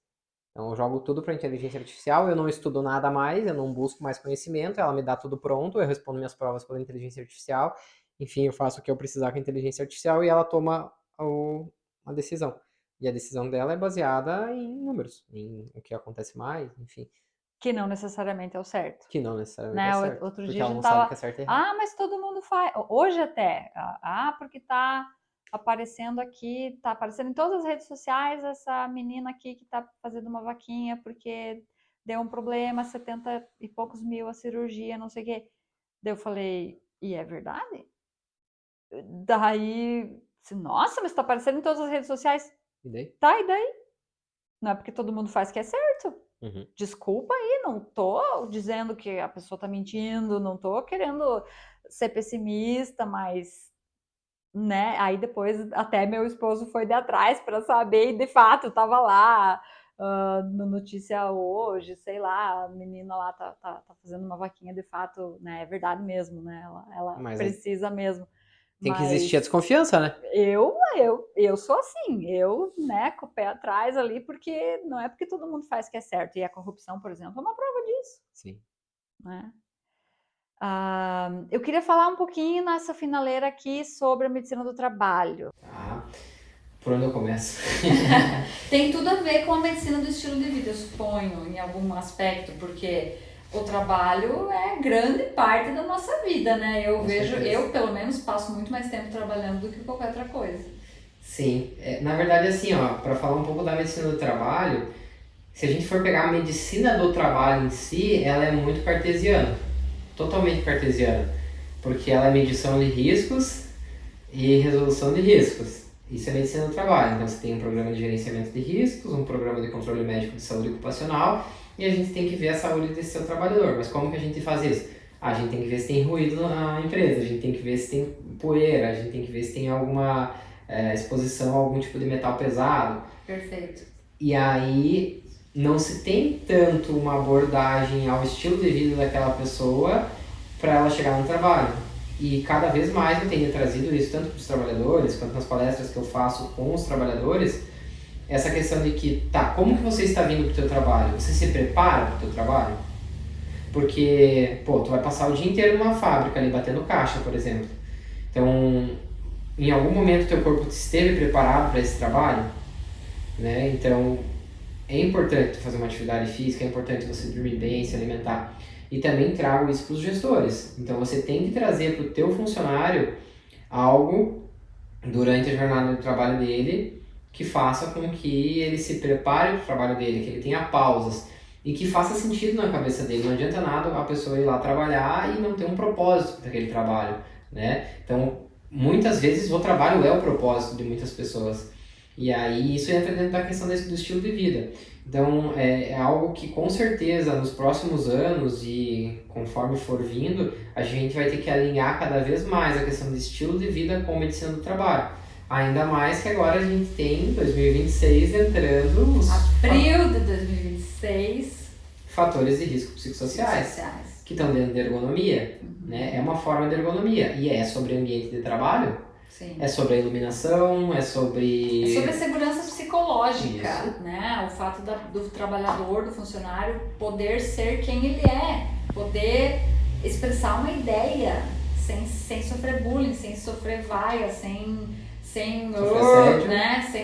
Então, eu jogo tudo para a inteligência artificial, eu não estudo nada mais, eu não busco mais conhecimento, ela me dá tudo pronto, eu respondo minhas provas pela inteligência artificial, enfim, eu faço o que eu precisar com a inteligência artificial e ela toma a decisão. E a decisão dela é baseada em números, em o que acontece mais, enfim, Que não necessariamente é o certo. que não necessariamente é Né? certo, Outro porque dia a ela gente não sabe o tava. que é certo e errado. Ah, mas todo mundo faz. Hoje até. Porque tá aparecendo aqui, tá aparecendo em todas as redes sociais essa menina aqui que tá fazendo uma vaquinha porque deu um problema, 70 e poucos mil a cirurgia, não sei o quê. Daí eu falei, e é verdade? Daí, nossa, mas tá aparecendo em todas as redes sociais. E daí? Tá, e daí? Não é porque todo mundo faz que é certo. Uhum. Desculpa aí, não tô dizendo que a pessoa tá mentindo, não tô querendo ser pessimista, mas, né? Aí depois até meu esposo foi de atrás para saber e de fato tava lá no Notícia Hoje, sei lá, a menina lá tá fazendo uma vaquinha de fato, né? É verdade mesmo, né? Ela Mas aí, precisa mesmo. Tem que existir a desconfiança, né? Eu sou assim, né, com o pé atrás ali, porque não é porque todo mundo faz que é certo. E a corrupção, por exemplo, é uma prova disso. Sim. Né? Eu queria falar um pouquinho nessa finaleira aqui sobre a medicina do trabalho. Tá. Por onde eu começo? Tem tudo a ver com a medicina do estilo de vida, eu suponho, em algum aspecto, porque o trabalho é grande parte da nossa vida, né? Eu pelo menos passo muito mais tempo trabalhando do que qualquer outra coisa. Sim, na verdade assim, ó, para falar um pouco da medicina do trabalho, se a gente for pegar a medicina do trabalho em si, ela é muito cartesiana, totalmente cartesiana, porque ela é medição de riscos e resolução de riscos. Isso é medicina do trabalho. Então você tem um programa de gerenciamento de riscos, um programa de controle médico de saúde ocupacional e a gente tem que ver a saúde desse seu trabalhador. Mas como que a gente faz isso? A gente tem que ver se tem ruído na empresa, a gente tem que ver se tem poeira, a gente tem que ver se tem alguma exposição a algum tipo de metal pesado. Perfeito. E aí não se tem tanto uma abordagem ao estilo de vida daquela pessoa para ela chegar no trabalho. E cada vez mais eu tenho trazido isso tanto para os trabalhadores, quanto nas palestras que eu faço com os trabalhadores, essa questão de que, tá, como que você está vindo para o teu trabalho? Você se prepara para o teu trabalho? Porque, pô, tu vai passar o dia inteiro numa fábrica ali, batendo caixa, por exemplo. Então, em algum momento teu corpo esteve preparado para esse trabalho, né? Então, é importante tu fazer uma atividade física, é importante você dormir bem, se alimentar. E também trago isso para os gestores. Então você tem que trazer para o teu funcionário algo durante a jornada de trabalho dele que faça com que ele se prepare para o trabalho dele, que ele tenha pausas e que faça sentido na cabeça dele. Não adianta nada a pessoa ir lá trabalhar e não ter um propósito para aquele trabalho, né? Então, muitas vezes o trabalho é o propósito de muitas pessoas. E aí isso entra dentro da questão do estilo de vida. Então é algo que com certeza nos próximos anos e conforme for vindo, a gente vai ter que alinhar cada vez mais a questão do estilo de vida com a medicina do trabalho. Ainda mais que agora a gente tem 2026 entrando abril de 2026 fatores de risco psicossociais que estão dentro da ergonomia, né? É uma forma de ergonomia e é sobre ambiente de trabalho. Sim. É sobre a iluminação, é sobre a segurança psicológica, né? O fato do trabalhador, do funcionário poder ser quem ele é, poder expressar uma ideia sem sofrer bullying, sem sofrer vaia, sem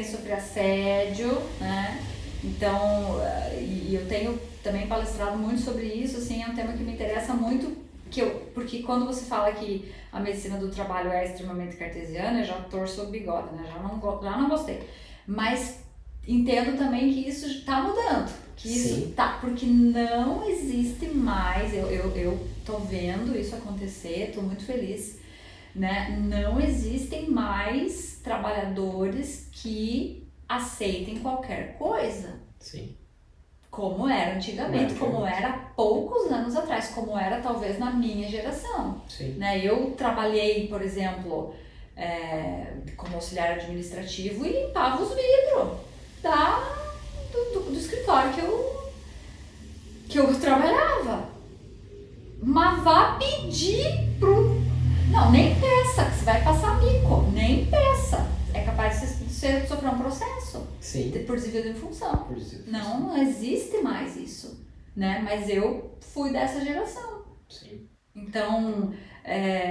sofrer assédio, né? Então, e eu tenho também palestrado muito sobre isso, assim, é um tema que me interessa muito. Porque quando você fala que a medicina do trabalho é extremamente cartesiana, eu já torço o bigode, né? Já não gostei. Mas entendo também que isso está mudando. Que isso tá, porque não existe mais, eu tô vendo isso acontecer, tô muito feliz, né? Não existem mais trabalhadores que aceitem qualquer coisa. Sim. Como era antigamente, como era há poucos anos atrás, como era talvez na minha geração. Sim. Né? Eu trabalhei, por exemplo, como auxiliar administrativo e limpava os vidros do escritório que eu trabalhava. Mas vá pedir Não, nem peça, que você vai passar mico, nem peça. É capaz de você sofrer um processo. Sim. Por desvio de função. Não existe mais isso, né? Mas eu fui dessa geração. Sim. Então,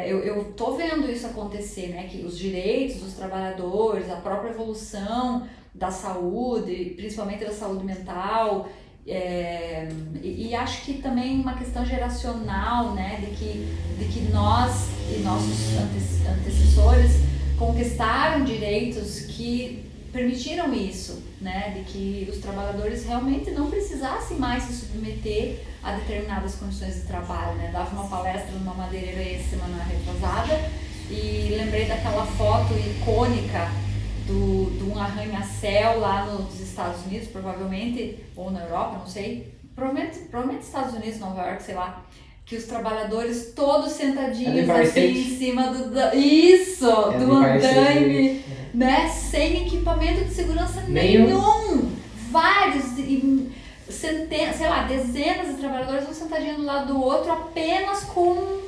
eu tô vendo isso acontecer, né? Que os direitos dos trabalhadores, a própria evolução da saúde, principalmente da saúde mental, e acho que também uma questão geracional, né? De que nós e nossos antecessores conquistaram direitos que permitiram isso, né? De que os trabalhadores realmente não precisassem mais se submeter a determinadas condições de trabalho, né? Dava uma palestra numa madeireira semana retrasada e lembrei daquela foto icônica de um arranha-céu lá nos Estados Unidos, provavelmente, ou na Europa, não sei, provavelmente Estados Unidos, Nova York, sei lá, que os trabalhadores todos sentadinhos assim em cima do andaime, né? Sem equipamento de segurança nenhum. Vários, centenas, sei lá, dezenas de trabalhadores um sentadinho do lado do outro, apenas com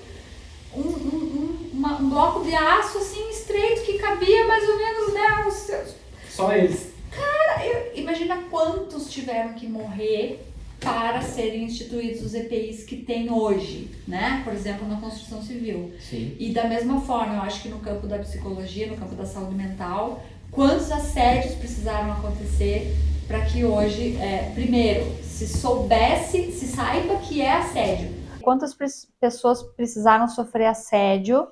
um bloco de aço assim estreito que cabia mais ou menos, né? Só eles. Imagina quantos tiveram que morrer para serem instituídos os EPIs que tem hoje, né? Por exemplo, na construção civil. Sim. E da mesma forma, eu acho que no campo da psicologia, no campo da saúde mental, quantos assédios precisaram acontecer para que hoje, primeiro, se saiba que é assédio. Quantas pessoas precisaram sofrer assédio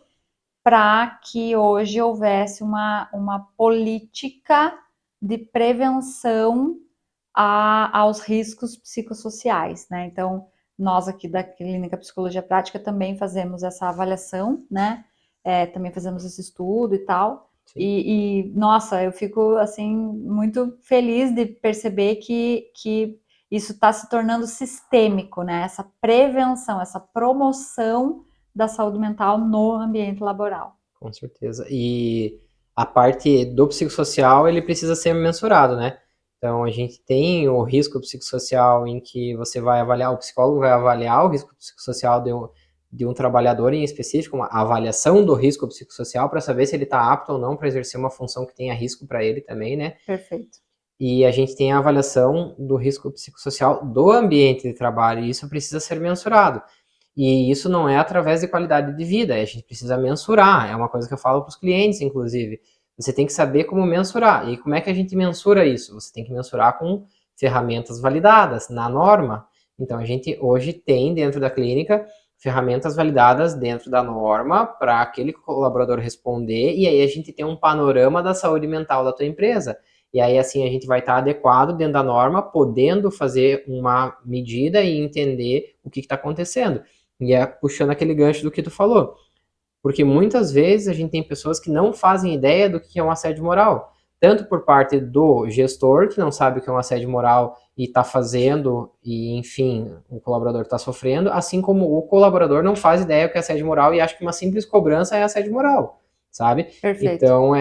para que hoje houvesse uma política de prevenção aos riscos psicossociais, né? Então, nós aqui da Clínica Psicologia Prática também fazemos essa avaliação, né? Também fazemos esse estudo e tal. Nossa, eu fico, assim, muito feliz de perceber que isso está se tornando sistêmico, né? Essa prevenção, essa promoção da saúde mental no ambiente laboral. Com certeza. E a parte do psicossocial, ele precisa ser mensurado, né? Então, a gente tem o risco psicossocial em que você vai avaliar, o psicólogo vai avaliar o risco psicossocial de um trabalhador em específico, uma avaliação do risco psicossocial para saber se ele está apto ou não para exercer uma função que tenha risco para ele também, né? Perfeito. E a gente tem a avaliação do risco psicossocial do ambiente de trabalho, e isso precisa ser mensurado. E isso não é através de qualidade de vida, a gente precisa mensurar, é uma coisa que eu falo para os clientes, inclusive. Você tem que saber como mensurar. E como é que a gente mensura isso? Você tem que mensurar com ferramentas validadas na norma. Então, a gente hoje tem dentro da clínica ferramentas validadas dentro da norma para aquele colaborador responder, e aí a gente tem um panorama da saúde mental da tua empresa. E aí, assim, a gente vai estar adequado dentro da norma, podendo fazer uma medida e entender o que está acontecendo. E é puxando aquele gancho do que tu falou. Porque muitas vezes a gente tem pessoas que não fazem ideia do que é um assédio moral. Tanto por parte do gestor, que não sabe o que é um assédio moral e está fazendo, e enfim, o colaborador está sofrendo, assim como o colaborador não faz ideia do que é assédio moral e acha que uma simples cobrança é assédio moral, sabe? Perfeito. Então,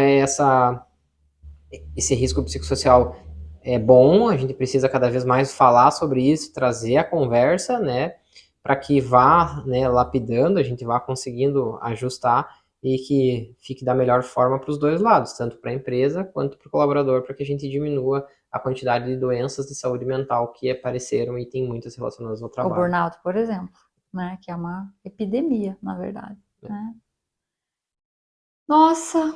esse risco psicossocial é bom, a gente precisa cada vez mais falar sobre isso, trazer a conversa, né? Para que vá, né, lapidando, a gente vá conseguindo ajustar e que fique da melhor forma para os dois lados, tanto para a empresa quanto para o colaborador, para que a gente diminua a quantidade de doenças de saúde mental que apareceram e tem muitas relacionadas ao O trabalho. burnout, por exemplo, né? Que é uma epidemia, na verdade. Né? Nossa,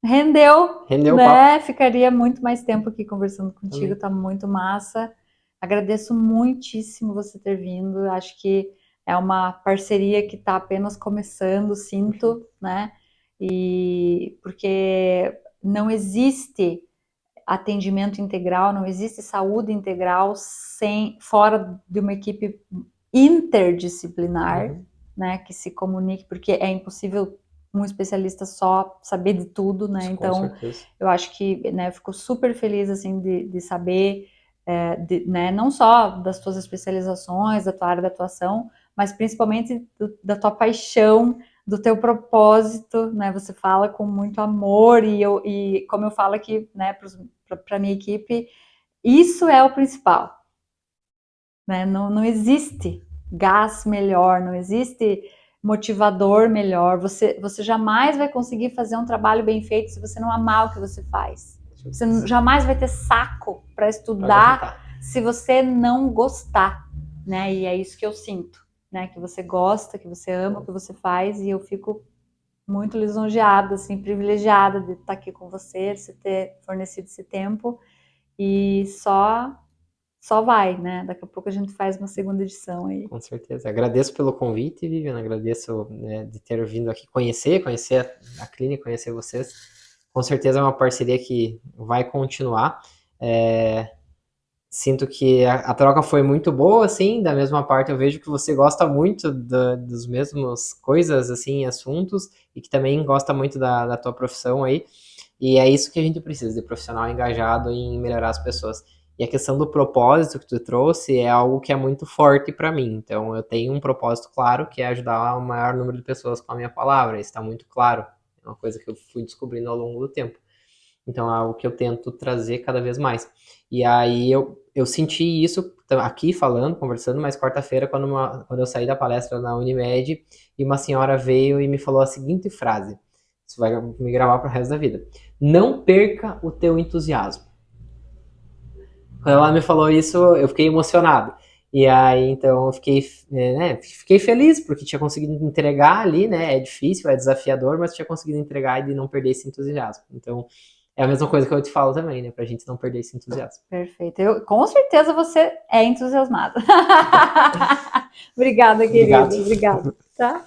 rendeu, Rendeu o né? papo. Ficaria muito mais tempo aqui conversando contigo, Também. tá muito massa. Agradeço muitíssimo você ter vindo. Acho que é uma parceria que está apenas começando, sinto, né? E porque não existe atendimento integral, não existe saúde integral fora de uma equipe interdisciplinar, né? Que se comunique, porque é impossível um especialista só saber de tudo, né? Com Então, certeza. eu acho que, né, eu fico super feliz, assim, de saber, né, não só das tuas especializações, da tua área de atuação, mas principalmente da tua paixão, do teu propósito, né? Você fala com muito amor e como eu falo aqui, né, para a minha equipe, isso é o principal, né? Não existe gás melhor, não existe motivador melhor. Você jamais vai conseguir fazer um trabalho bem feito se você não amar o que você faz. Você jamais vai ter saco para estudar se você não gostar, né? E é isso que eu sinto, né? Que você gosta, que você ama o que você faz, e eu fico muito lisonjeada, assim, privilegiada de estar aqui com você, de você ter fornecido esse tempo, e só vai, né? Daqui a pouco a gente faz uma segunda edição aí. Com certeza. Agradeço pelo convite, Viviana. Agradeço, né, de ter vindo aqui conhecer a clínica, conhecer vocês. Com certeza é uma parceria que vai continuar. Sinto que a troca foi muito boa, assim. Da mesma parte, eu vejo que você gosta muito dos mesmos coisas, assim, assuntos, e que também gosta muito da tua profissão aí. E é isso que a gente precisa, de profissional engajado em melhorar as pessoas. E a questão do propósito que tu trouxe é algo que é muito forte para mim. Então, eu tenho um propósito claro, que é ajudar o maior número de pessoas com a minha palavra. Isso está muito claro. É uma coisa que eu fui descobrindo ao longo do tempo. Então, é algo que eu tento trazer cada vez mais. E aí, eu senti isso aqui falando, conversando, mas quarta-feira, quando eu saí da palestra na Unimed, e uma senhora veio e me falou a seguinte frase: Isso vai me gravar pro resto da vida. Não perca o teu entusiasmo. Quando ela me falou isso, eu fiquei emocionado. E aí, então, eu fiquei feliz, porque tinha conseguido entregar ali, né? É difícil, é desafiador, mas tinha conseguido entregar e não perder esse entusiasmo. Então, é a mesma coisa que eu te falo também, né? Pra gente não perder esse entusiasmo. Perfeito. Com certeza você é entusiasmado. Obrigada, querido. Obrigado. Obrigada. Tá?